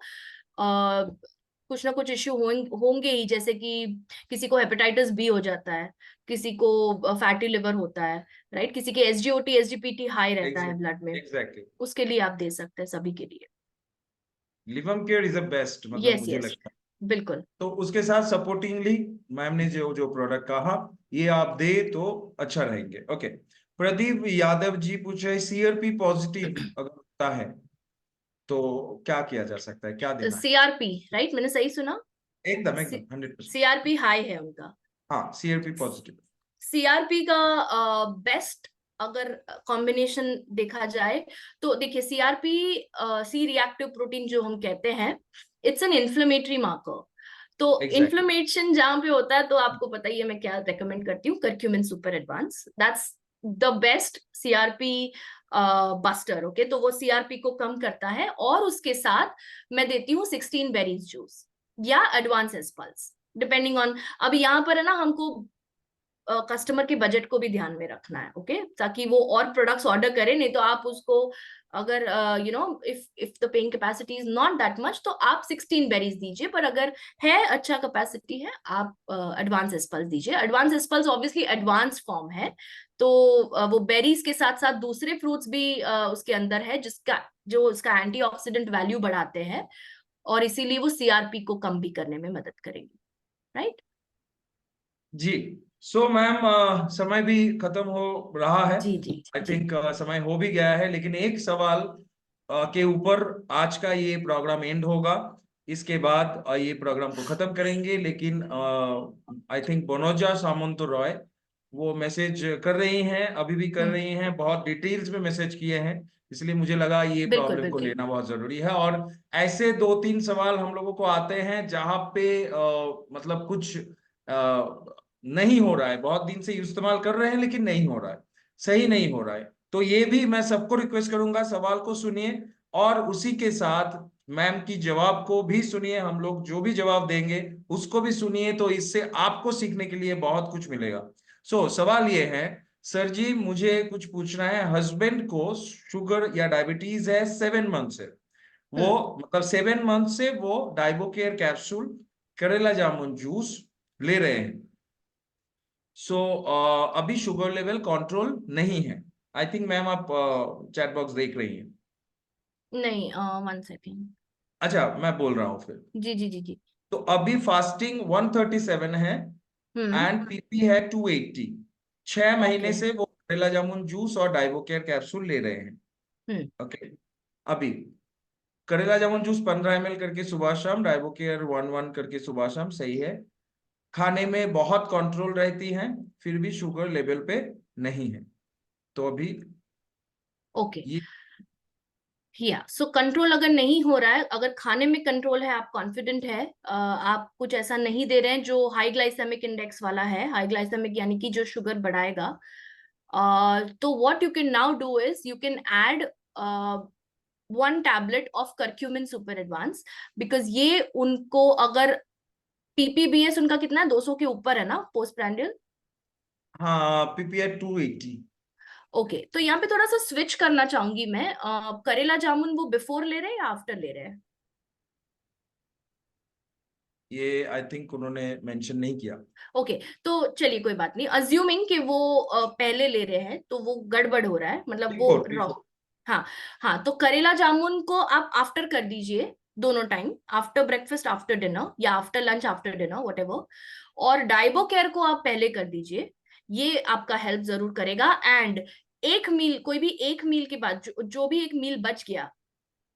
कुछ ना कुछ इश्यू होंगे ही, जैसे कि किसी को हेपेटाइटिस बी हो जाता है, किसी को फैटी लिवर होता है, राइट, किसी के एसजीओटी एसजीपीटी हाई रहता है ब्लड में, एग्जैक्टली। उसके लिए आप दे सकते हैं, सभी के लिए। लिवम केयर इज द बेस्ट, मतलब यस मुझे यस, लगता है। बिल्कुल। तो उसके साथ सपोर्टिंगली मैम ने जो जो प्रोडक्ट कहा, ये आप दे तो अच्छा रहेंगे। ओके। प्रदीप यादव जी पूछे, सीआरपी पॉजिटिव अगर होता है तो क्या किया जा सकता है, क्या देना है? सीआरपी, राइट, मैंने सही सुना? एकदम एकदम 100%। सीआरपी हाई है उनका। हाँ, सीआरपी पॉजिटिव। सीआरपी का बेस्ट अगर कॉम्बिनेशन देखा जाए तो देखिए, सीआरपी सी रिएक्टिव प्रोटीन जो हम कहते हैं, इट्स एन इन्फ्लेमेटरी मार्कर। तो एग्जैक्टली। इन्फ्लेमेशन जहां पे होता है तो आपको पता ही है मैं क्या रेकमेंड करती हूँ, curcumin super advance, that's the best CRP buster. Okay, तो वो सीआरपी को कम करता है, और उसके साथ मैं देती हूँ 16 बेरीज जूस या एडवांस एस्पल्स, डिपेंडिंग ऑन, अब यहाँ पर है ना हमको कस्टमर के बजट को भी ध्यान में रखना है, ओके, ताकि वो और प्रोडक्ट्स ऑर्डर करे, नहीं तो आप उसको अगर you know if the paying capacity is not that much तो आप 16 बेरीज दीजिए, पर अगर है अच्छा कैपेसिटी है आप एडवांस एस्पल्स दीजिए। एडवांस एस्पल्स ऑब्वियसली एडवांस फॉर्म है, तो वो बेरीज के साथ साथ दूसरे फ्रूट्स भी उसके अंदर है जिसका जो उसका एंटीऑक्सीडेंट वैल्यू बढ़ाते हैं, और इसीलिए वो सीआरपी को कम भी करने में मदद करेगी, राइट? जी। सो मैम, समय भी खत्म हो रहा है। जी जी आई जी। थिंक समय हो भी गया है, लेकिन एक सवाल के ऊपर आज का ये प्रोग्राम एंड होगा। इसके बाद ये प्रोग्राम को खत्म करेंगे, लेकिन आई थिंक बनोजा सामंत रॉय वो मैसेज कर रही हैं, अभी भी कर रही हैं, बहुत डिटेल्स में मैसेज किए हैं, इसलिए मुझे लगा ये बिल्कुल प्रॉब्लम को बिल्कुल। लेना बहुत जरूरी है। और ऐसे दो तीन सवाल हम लोगों को आते हैं जहां पे मतलब कुछ नहीं हो रहा है, बहुत दिन से इस्तेमाल कर रहे हैं लेकिन नहीं हो रहा है, सही नहीं हो रहा है। तो ये भी मैं सबको रिक्वेस्ट करूंगा, सवाल को सुनिए और उसी के साथ मैम की जवाब को भी सुनिए, हम लोग जो भी जवाब देंगे उसको भी सुनिए, तो इससे आपको सीखने के लिए बहुत कुछ मिलेगा। सवाल ये है, सर जी मुझे कुछ पूछना है, हस्बैंड को शुगर या डायबिटीज है 7 मंथ से, वो मतलब 7 मंथ से वो डाइबोकेयर कैप्सूल, करेला जामुन जूस ले रहे हैं। अभी शुगर लेवल कंट्रोल नहीं है। आई थिंक मैम आप चैट बॉक्स देख रही हैं। नहीं, 1 सेकेंड। अच्छा, मैं बोल रहा हूँ फिर। जी जी जी जी। तो अभी फास्टिंग 137 है हम्म। एंड पीपी है 280। 6 महीने ओके। से वो करेला जामुन जूस और डाइबोकेयर कैप्सूल ले रहे हैं। हम्म। ओके। अभी करेला जामुन जूस 15 ml करके सुबह शाम, डाइबोकेयर 1 1 करके सुबह शाम, सही है। खाने में बहुत कंट्रोल रहती हैं, फिर भी शुगर लेवल पे नहीं है। तो अभी ओके। ये या सो कंट्रोल अगर नहीं हो रहा है, अगर खाने में कंट्रोल है, आप कॉन्फिडेंट है, आप कुछ ऐसा नहीं दे रहे हैं जो हाई ग्लाइसेमिक इंडेक्स वाला है, हाई ग्लाइसेमिक यानी कि जो शुगर बढ़ाएगा, तो what you can now do is you can add 1 tablet of curcumin super advance, because ये उनको अगर पीपीबीएस उनका कितना है, 200 के ऊपर है ना पोस्ट प्रैंडियल। हाँ, पीपीआर 280। ओके, तो यहाँ पे थोड़ा सा स्विच करना चाहूंगी मैं, करेला जामुन वो बिफोर ले रहे हैं या आफ्टर ले रहे हैं? ये आई थिंक उन्होंने मेंशन नहीं किया। ओके, तो चलिए कोई बात नहीं, अज्यूमिंग कि वो पहले ले रहे हैं तो वो गड़बड़ हो रहा है, मतलब वो बिफोर रॉ। बिफोर। हाँ। हाँ, तो करेला जामुन को आप आफ्टर कर दीजिए, दोनों time, after breakfast after dinner या after lunch after dinner whatever, और डाइबो केयर को आप पहले कर दीजिए, ये आपका हेल्प जरूर करेगा। एंड एक मील, कोई भी एक मील के बाद जो भी एक मील बच गया,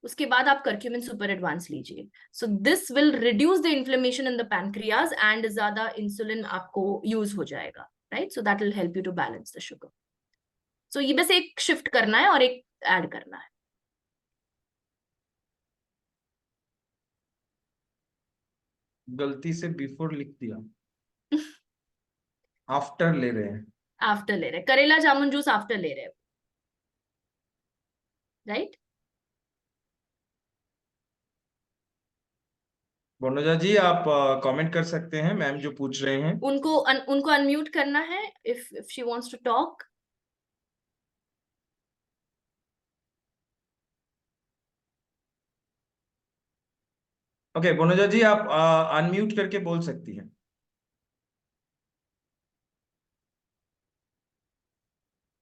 उसके बाद आप करक्यूमिन सुपर एडवांस लीजिए। So this will reduce the inflammation in the pancreas and ज्यादा इंसुलिन आपको यूज हो जाएगा, right? So that will help you to balance the sugar. So ये बस एक शिफ्ट करना है और एक ऐड करना है। गलती से बिफोर लिख दिया, आफ्टर ले रहे हैं। आफ्टर ले रहे, करेला जामुन जूस आफ्टर ले रहे, राइट? बोनोजा जी, आप कमेंट कर सकते हैं, मैम जो पूछ रहे हैं। उनको अनम्यूट करना है if she wants to talk. Okay Bonoja ji, आप अनम्यूट करके बोल सकती हैं,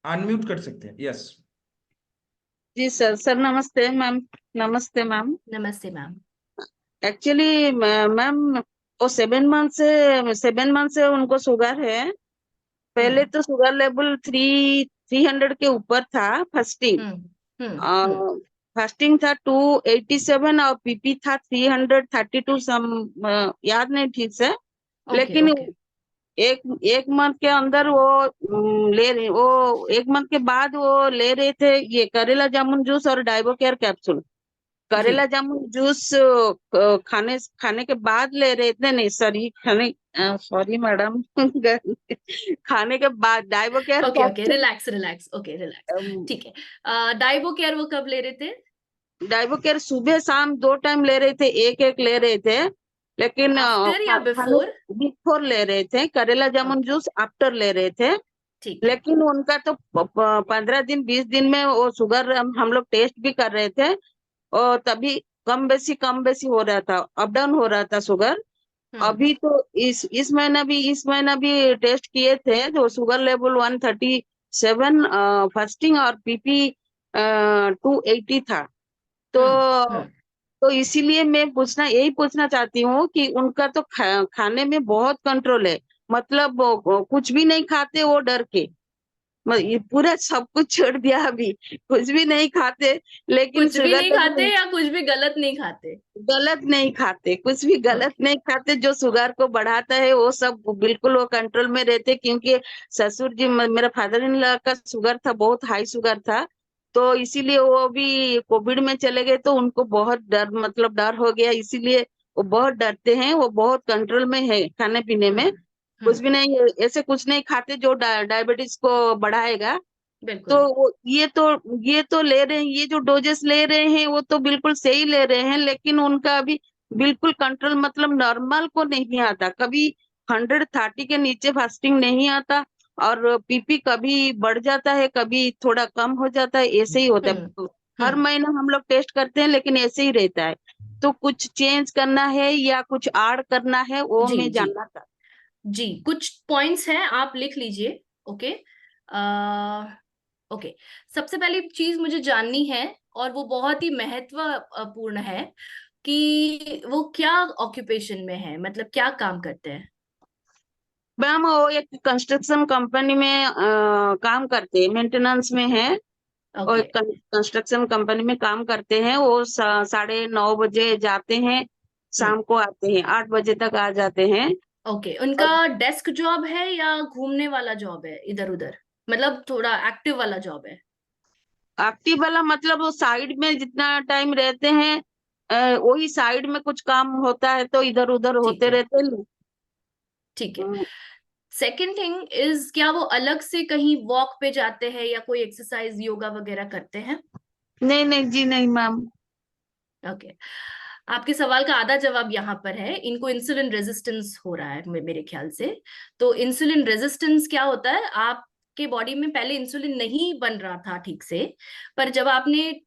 अनम्यूट कर सकते हैं, यस। जी सर। सर नमस्ते मैम। नमस्ते मैम। नमस्ते मैम। एक्चुअली मैम वो 7 मंथ से उनको शुगर है। पहले तो शुगर लेवल 300 के ऊपर था फास्टिंग। फास्टिंग था 287 और पीपी था 332 याद नहीं ठीक से। लेकिन एक मंथ के अंदर वो ले रहे, वो एक मंथ के बाद वो ले रहे थे ये करेला जामुन जूस और डाइबोकेयर कैप्सूल। करेला जामुन जूस खाने के बाद ले रहे थे, नहीं सॉरी मैडम खाने के बाद डाइबोकेयर ओके रिलैक्स ठीक है। डाइबोकेयर वो कब ले रहे थे? डाइबोकेयर सुबह शाम 2 टाइम ले रहे थे, एक ले रहे थे। लेकिन आफ्टर या बिफोर? बिफोर ले रहे थे। करेला जामुन जूस आफ्टर ले रहे थे। ठीक है। लेकिन उनका तो 15 दिन 20 दिन में वो शुगर हम लोग टेस्ट भी कर रहे थे और तभी कम बेसी हो रहा था, अप डाउन हो रहा था शुगर। अभी तो इस महीना भी टेस्ट किए थे तो शुगर लेवल 137 फास्टिंग और पीपी 280 था। तो इसीलिए मैं यही पूछना चाहती हूँ कि उनका तो खाने में बहुत कंट्रोल है, मतलब वो कुछ भी नहीं खाते वो डर के। ये पूरा सब कुछ छोड़ दिया, अभी कुछ भी नहीं खाते। लेकिन कुछ भी नहीं खाते या कुछ भी गलत नहीं खाते? गलत नहीं खाते, कुछ भी गलत नहीं खाते। जो शुगर को बढ़ाता है वो सब बिल्कुल वो कंट्रोल में रहते। क्योंकि ससुर जी मेरा फादर इन लॉ का शुगर था, बहुत हाई शुगर था, तो इसीलिए वो भी कोविड में चले गए तो उनको बहुत डर हो गया। इसीलिए वो बहुत डरते हैं, वो बहुत कंट्रोल में है खाने पीने में। कुछ भी नहीं, ऐसे कुछ नहीं खाते जो डायबिटीज को बढ़ाएगा। तो ये तो ले रहे हैं, ये जो डोजेस ले रहे हैं वो तो बिल्कुल सही ले रहे हैं। लेकिन उनका अभी बिल्कुल कंट्रोल, मतलब नॉर्मल को नहीं आता, कभी 130 के नीचे फास्टिंग नहीं आता और पीपी कभी बढ़ जाता है, कभी थोड़ा कम हो जाता है, ऐसे ही होता है। हर महीना हम लोग टेस्ट करते हैं लेकिन ऐसे ही रहता है। तो कुछ चेंज करना है या कुछ ऐड करना है वो मैं जानना था। जी कुछ पॉइंट्स हैं, आप लिख लीजिए। ओके ओके सबसे पहली चीज मुझे जाननी है और वो बहुत ही महत्वपूर्ण है कि वो क्या ऑक्यूपेशन में है, मतलब क्या काम करते हैं? मैम वो एक कंस्ट्रक्शन कंपनी में काम करते हैं, मेंटेनेंस में है। और कंस्ट्रक्शन कंपनी में काम करते हैं। वो 9:30 बजे जाते हैं, शाम को आते हैं 8 बजे तक आ जाते हैं। उनका डेस्क जॉब है या घूमने वाला जॉब है इधर उधर, मतलब थोड़ा एक्टिव वाला जॉब है? एक्टिव वाला मतलब वो साइड में जितना टाइम रहते हैं वही साइड में कुछ काम होता है तो इधर उधर होते रहते हैं। ठीक है। सेकेंड थिंग इज, क्या वो अलग से कहीं वॉक पे जाते हैं या कोई एक्सरसाइज योगा वगैरह करते हैं? नहीं जी नहीं मैम। ओके आपके सवाल का आधा जवाब यहाँ पर है। इनको इंसुलिन रेजिस्टेंस हो रहा है मेरे ख्याल से। तो इंसुलिन रेजिस्टेंस क्या होता है, आपके बॉडी में पहले इंसुलिन नहीं बन रहा था ठीक से, पर जब आपने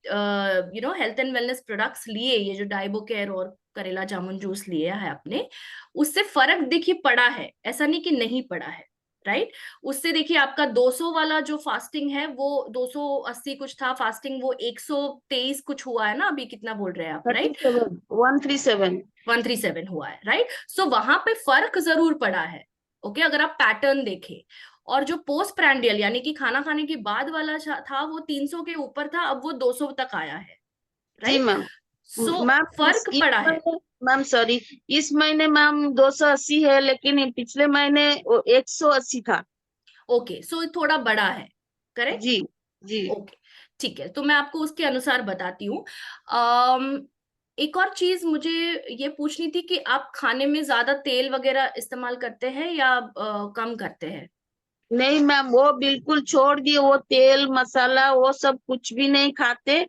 हेल्थ एंड वेलनेस प्रोडक्ट्स लिए, ये जो डाइबोकेयर और करेला जामुन जूस लिया है आपने, उससे फर्क देखिए पड़ा है, ऐसा नहीं कि नहीं पड़ा है, राइट? उससे देखिए आपका 200 वाला जो फास्टिंग है वो 280 कुछ था फास्टिंग, वो 123 कुछ हुआ है ना, अभी कितना बोल रहे हैं आप, राइट? 137 हुआ है, राइट? सो वहां पे फर्क जरूर पड़ा है। ओके अगर आप पैटर्न देखें, और जो पोस्ट प्रैंडियल यानी कि खाना खाने के बाद वाला था वो 300 के ऊपर था, अब वो 200 तक आया है, जी राइट? मैम। सो मैम फर्क इस पड़ा है। महीने मैम सॉरी, इस महीने मैम 280 है, लेकिन पिछले महीने 180 था। ओके, सो थोड़ा बड़ा है, करेक्ट? जी जी ओके, ठीक है, तो मैं आपको उसके अनुसार बताती हूँ। अम, एक और चीज मुझे ये पूछनी थी कि आप खाने में ज्यादा तेल वगैरह इस्तेमाल करते हैं या कम करते हैं? नहीं मैम, वो बिल्कुल छोड़ दिए, वो तेल मसाला वो सब कुछ भी नहीं खाते।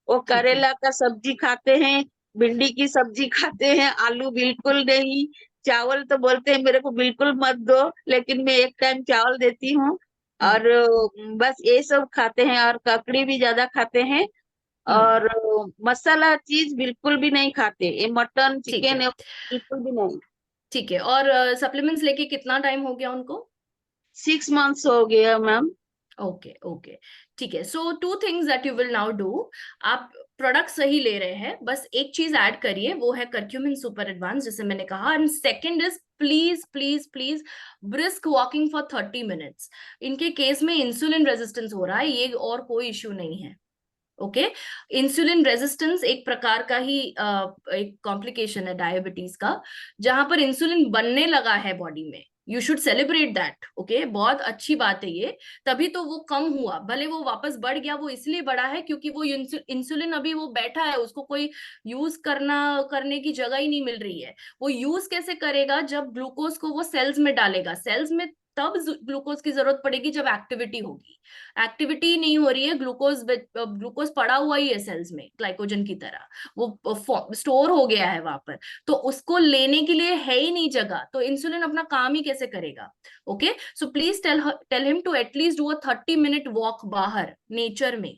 वो ठीक है, करेला का सब्जी खाते हैं, भिंडी की सब्जी खाते हैं, आलू बिल्कुल नहीं। चावल तो बोलते हैं मेरे को बिल्कुल मत दो, लेकिन मैं एक टाइम चावल देती हूँ। और बस ये सब खाते हैं, और ककड़ी भी ज्यादा खाते हैं। और मसाला चीज बिल्कुल भी नहीं खाते, ये मटन ठीक चिकन है, बिल्कुल भी नहीं। ठीक है। और सप्लीमेंट्स लेके कितना टाइम हो गया उनको? 6 मंथ्स हो गया मैम। ओके ओके, ठीक है। सो 2 things that you will now do. आप प्रोडक्ट सही ले रहे हैं, बस एक चीज ऐड करिए, वो है करक्यूमिन सुपर एडवांस, जैसे मैंने कहा। And second is please please please brisk walking for 30 minutes. इनके केस में इंसुलिन रेजिस्टेंस हो रहा है, ये और कोई इश्यू नहीं है। ओके, इंसुलिन रेजिस्टेंस एक प्रकार का ही एक कॉम्प्लिकेशन है डायबिटीज का, जहां पर इंसुलिन बनने लगा है बॉडी में। You should celebrate that. Okay, बहुत अच्छी बात है ये। तभी तो वो कम हुआ, भले वो वापस बढ़ गया, वो इसलिए बढ़ा है क्योंकि वो इंसुलिन अभी वो बैठा है, उसको कोई यूज करने की जगह ही नहीं मिल रही है। वो यूज कैसे करेगा? जब ग्लूकोज को वो सेल्स में डालेगा, सेल्स में तब ग्लूकोज की जरूरत पड़ेगी जब एक्टिविटी होगी। एक्टिविटी नहीं हो रही है, ग्लूकोज पड़ा हुआ ही है सेल्स में ग्लाइकोजन की तरह, वो स्टोर हो गया है वहां पर, तो उसको लेने के लिए है ही नहीं जगह, तो इंसुलिन अपना काम ही कैसे करेगा? Okay, so please tell him to at least do a 30 minute walk बाहर नेचर में।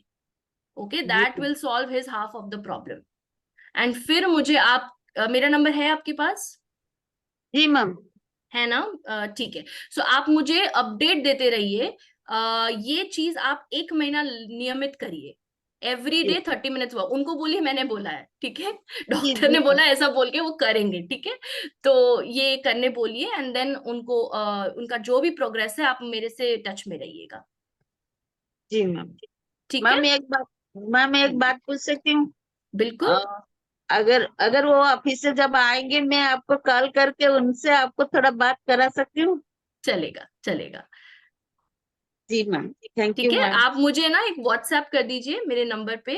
ओके, जी that will solve his half of the problem. And फिर मुझे आप मेरा नंबर है आपके पास, जी मैम। है ना? ठीक है। सो आप मुझे अपडेट देते रहिए। ये चीज आप 1 महीना नियमित करिए। Every day 30 minutes walk. उनको बोलिए मैंने बोला है, ठीक है? जी डॉक्टर जी ने बोला ऐसा बोल के वो करेंगे, ठीक है? तो ये करने बोलिए, एंड देन उनको उनका जो भी प्रोग्रेस है आप मेरे से टच में रहिएगा, जी मैम। ठीक है? मैम एक बात, मैम एक बात पूछ सकती हूँ? बिल्कुल, अ, अगर अगर वो ऑफिस से जब आएंगे, मैं आपको कॉल करके उनसे आपको थोड़ा बात करा सकती हूँ? चलेगा चलेगा, जी मैम, थैंक ठीक यू है। मैम। आप मुझे ना एक व्हाट्सएप कर दीजिए मेरे नंबर पे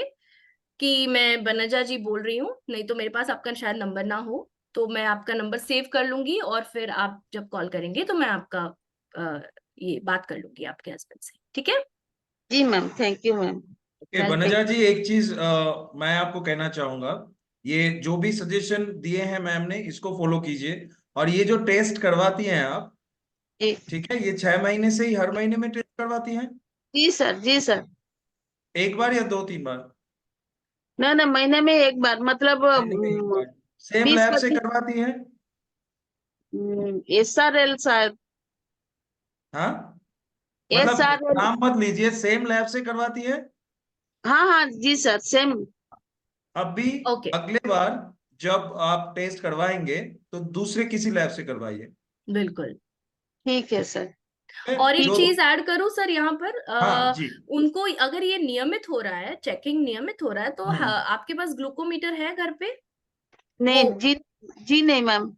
कि मैं बनजा जी बोल रही हूँ, नहीं तो मेरे पास आपका शायद नंबर ना हो, तो मैं आपका नंबर सेव कर लूंगी, और फिर आप जब कॉल करेंगे तो मैं आपका अ, ये बात कर लूंगी आपके हस्बैंड से, ठीक है? जी ma'am, thank you ma'am. Okay welcome. Vanaja ji, एक चीज मैं आपको कहना चाहूंगा। ये जो भी सजेशन दिए हैं मैम ने, इसको फॉलो कीजिए। और ये जो टेस्ट करवाती हैं आप, जी ठीक है, ये 6 महीने से ही हर महीने में टेस्ट करवाती हैं? जी सर, जी सर। एक बार या 2-3 बार? ना ना, महीने में एक बार, मतलब महीने में एक बार? सेम बीस लैब से पच्चीस। करवाती हैं? SRL शायद। हाँ, मतलब SRL। नाम मत लीजिए, सेम लैब से करवाती है? हाँ हाँ जी सर, सेम। अब भी ओके, अगले बार जब आप टेस्ट करवाएंगे तो दूसरे किसी लैब से करवाइए, बिल्कुल। ठीक है सर। ठीक है? और एक ठीक। जो चीज ऐड करूं सर यहाँ पर, हाँ जी। उनको अगर ये नियमित हो रहा है, चेकिंग नियमित हो रहा है, तो आपके पास ग्लूकोमीटर है घर पे? वो नहीं जी, जी नहीं मैम।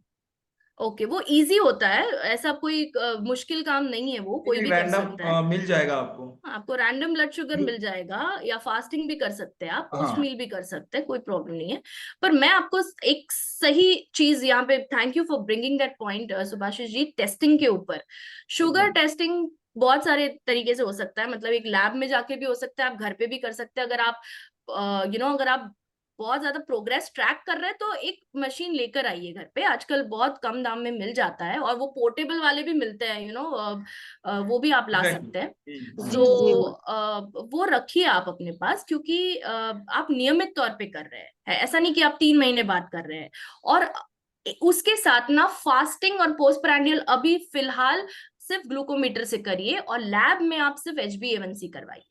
ओके, वो इजी होता है, ऐसा कोई मुश्किल काम नहीं है, वो कोई भी कर सकता है। रैंडम मिल जाएगा आपको। आपको रैंडम ब्लड शुगर मिल जाएगा, या फास्टिंग भी कर सकते हैं आप, पोस्ट हाँ। मील भी कर सकते हैं, कोई प्रॉब्लम नहीं है। पर मैं आपको एक सही चीज यहाँ पे, thank you for bringing that point Subhashish ji, testing के ऊपर। शुगर टेस्टिंग बहुत सारे तरीके से हो सकता है, मतलब एक लैब में जाके भी हो सकता है, आप घर पे भी कर सकते हैं। अगर आप अगर आप बहुत ज्यादा प्रोग्रेस ट्रैक कर रहे हैं तो एक मशीन लेकर आइए घर पे, आजकल बहुत कम दाम में मिल जाता है, और वो पोर्टेबल वाले भी मिलते हैं, वो भी आप ला सकते हैं। जी सो जी मैम। वो रखिए आप अपने पास, क्योंकि आप नियमित तौर पे कर रहे हैं, ऐसा नहीं कि आप 3 महीने बाद कर रहे हैं। और उसके साथ ना फास्टिंग और पोस्ट प्रांडियल अभी फिलहाल सिर्फ ग्लूकोमीटर से करिए, और लैब में आप सिर्फ HbA1c करवाइए,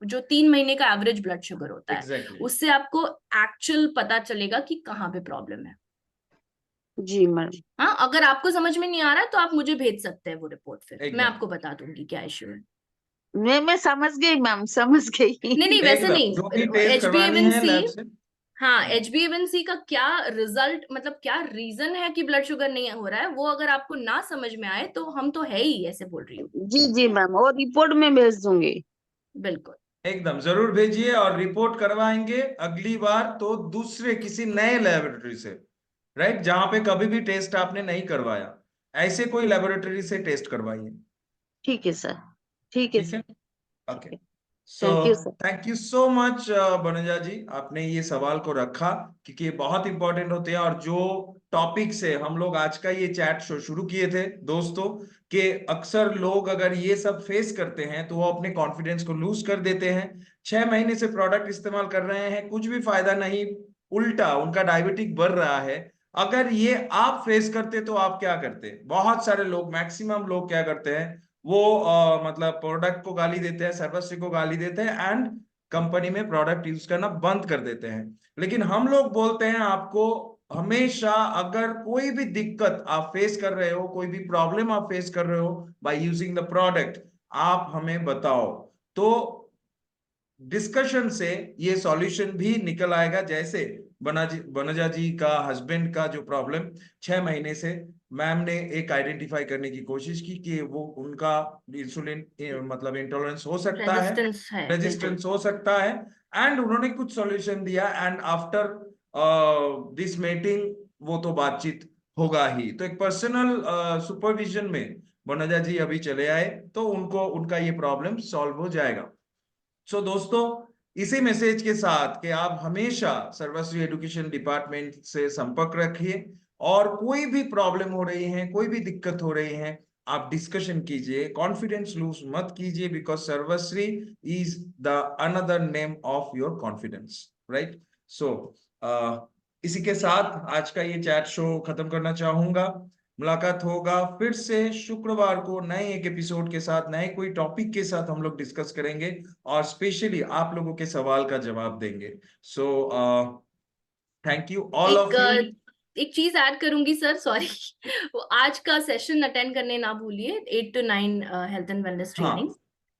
जो 3 महीने का एवरेज ब्लड शुगर होता है, एग्जैक्टली। उससे आपको एक्चुअल पता चलेगा कि कहाँ पे प्रॉब्लम है। जी मैम। हाँ, अगर आपको समझ में नहीं आ रहा है तो आप मुझे भेज सकते हैं वो रिपोर्ट, फिर मैं एकदम आपको बता दूंगी क्या इश्यू है। मैं समझ गई मैम, समझ गई। नहीं नहीं, वैसे एकदम नहीं, जो भी टेस्ट करवानी है HbA1c, लैब से। हाँ, HbA1c का क्या रिजल्ट, मतलब क्या रीजन है कि ब्लड शुगर नहीं हो रहा है, वो अगर आपको ना समझ में आए तो हम तो है ही, ऐसे बोल रही हूँ। जी जी मैम, और रिपोर्ट में भेज दूंगी। बिल्कुल। एकदम जरूर भेजिए, और रिपोर्ट करवाएंगे अगली बार तो दूसरे किसी नए लेबोरेटरी से, राइट, जहां पे कभी भी टेस्ट आपने नहीं करवाया, ऐसे कोई लेबोरेटरी से टेस्ट करवाइए। ठीक है सर, ठीक है ठीक है, sir. Okay. So thank you sir. Thank you so much Banuja ji, आपने ये सवाल को रखा, क्योंकि ये बहुत इंपॉर्टेंट होते हैं। और जो टॉपिक से हम लोग आज का ये चैट शो शुरू किए थे दोस्तों, कि अक्सर लोग अगर ये सब फेस करते हैं तो वो अपने कॉन्फिडेंस को लूज कर देते हैं। 6 महीने से प्रोडक्ट इस्तेमाल कर रहे हैं, कुछ भी फायदा नहीं, उल्टा उनका डायबिटिक बढ़ रहा है। अगर ये आप फेस करते तो आप क्या करते? बहुत सारे लोग, मैक्सिमम लोग क्या करते हैं, वो मतलब प्रोडक्ट को गाली देते हैं, सर्वश्री को गाली देते हैं, एंड कंपनी में प्रोडक्ट यूज करना बंद कर देते हैं। लेकिन हम लोग बोलते हैं आपको हमेशा, अगर कोई भी दिक्कत आप फेस कर रहे हो, कोई भी प्रॉब्लम आप फेस कर रहे हो बाय यूजिंग द प्रोडक्ट, आप हमें बताओ, तो डिस्कशन से ये सॉल्यूशन भी निकल आएगा। जैसे बनजा जी का हस्बैंड का जो प्रॉब्लम 6 महीने से, मैम ने एक आइडेंटिफाई करने की कोशिश की कि वो उनका इंसुलिन मतलब इंटॉलरेंस हो सकता है, रेजिस्टेंस है, बिल्कुल। रेजिस्टेंस हो सकता है, एंड उन्होंने कुछ सॉल्यूशन दिया, एंड आफ्टर दिस मीटिंग वो तो बातचीत होगा ही। तो एक पर्सनल सुपरविजन में बनजा जी अभी चले आए, तो उनको उनका ये प्रॉब्लम सॉल्व हो जाएगा। सो दोस्तों, इसी मैसेज के साथ कि आप हमेशा सर्वश्री एजुकेशन डिपार्टमेंट से संपर्क रखिए, और कोई भी प्रॉब्लम हो रही है, कोई भी दिक्कत हो रही है, आप डिस्कशन कीजिए, कॉन्फिडेंस लूज मत कीजिए, because Sarvashree is the another name of your confidence, right. So इसी के साथ आज का ये चैट शो खत्म करना चाहूंगा। मुलाकात होगा फिर से शुक्रवार को नए एक एपिसोड के साथ, नए कोई टॉपिक के साथ हम लोग डिस्कस करेंगे, और स्पेशली आप लोगों के सवाल का जवाब देंगे। सो thank you all of you. एक चीज ऐड करूंगी सर, सॉरी वो आज का सेशन अटेंड करने ना भूलिए, 8 to 9 हेल्थ एंड वेलनेस हाँ, ट्रेनिंग।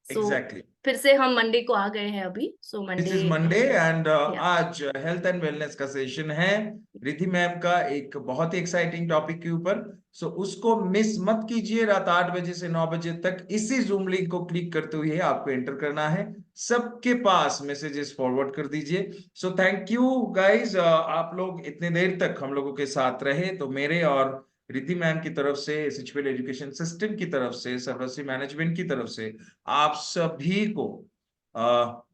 सो एग्जैक्टली, फिर से हम मंडे को आ गए हैं अभी, so this Monday, is Monday, and या आज हेल्थ एंड वेलनेस का सेशन है रिद्धि मैम का, एक बहुत ही एक्साइटिंग टॉपिक के ऊपर। सो उसको मिस मत कीजिए। रात 8 बजे से 9 बजे तक इसी जूम लिंक को क्लिक करते हुए आपको एंटर करना है, सबके पास मैसेजेस फॉरवर्ड कर दीजिए। सो थैंक यू गाइज, आप लोग इतने देर तक हम लोगों के साथ रहे, तो मेरे और रिद्धि मैम की तरफ से, एसएचपीएल एजुकेशन सिस्टम की तरफ से, सर्वश्री मैनेजमेंट की तरफ से आप सभी को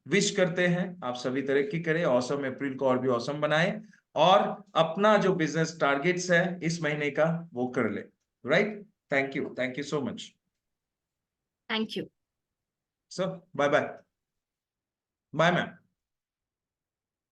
विश करते हैं, आप सभी तरक्की करें, ऑसम अप्रैल को और भी ऑसम बनाएं, और अपना जो बिजनेस टारगेट्स है इस महीने का वो कर ले, right. Thank you so much. Thank you. So bye bye, bye ma'am.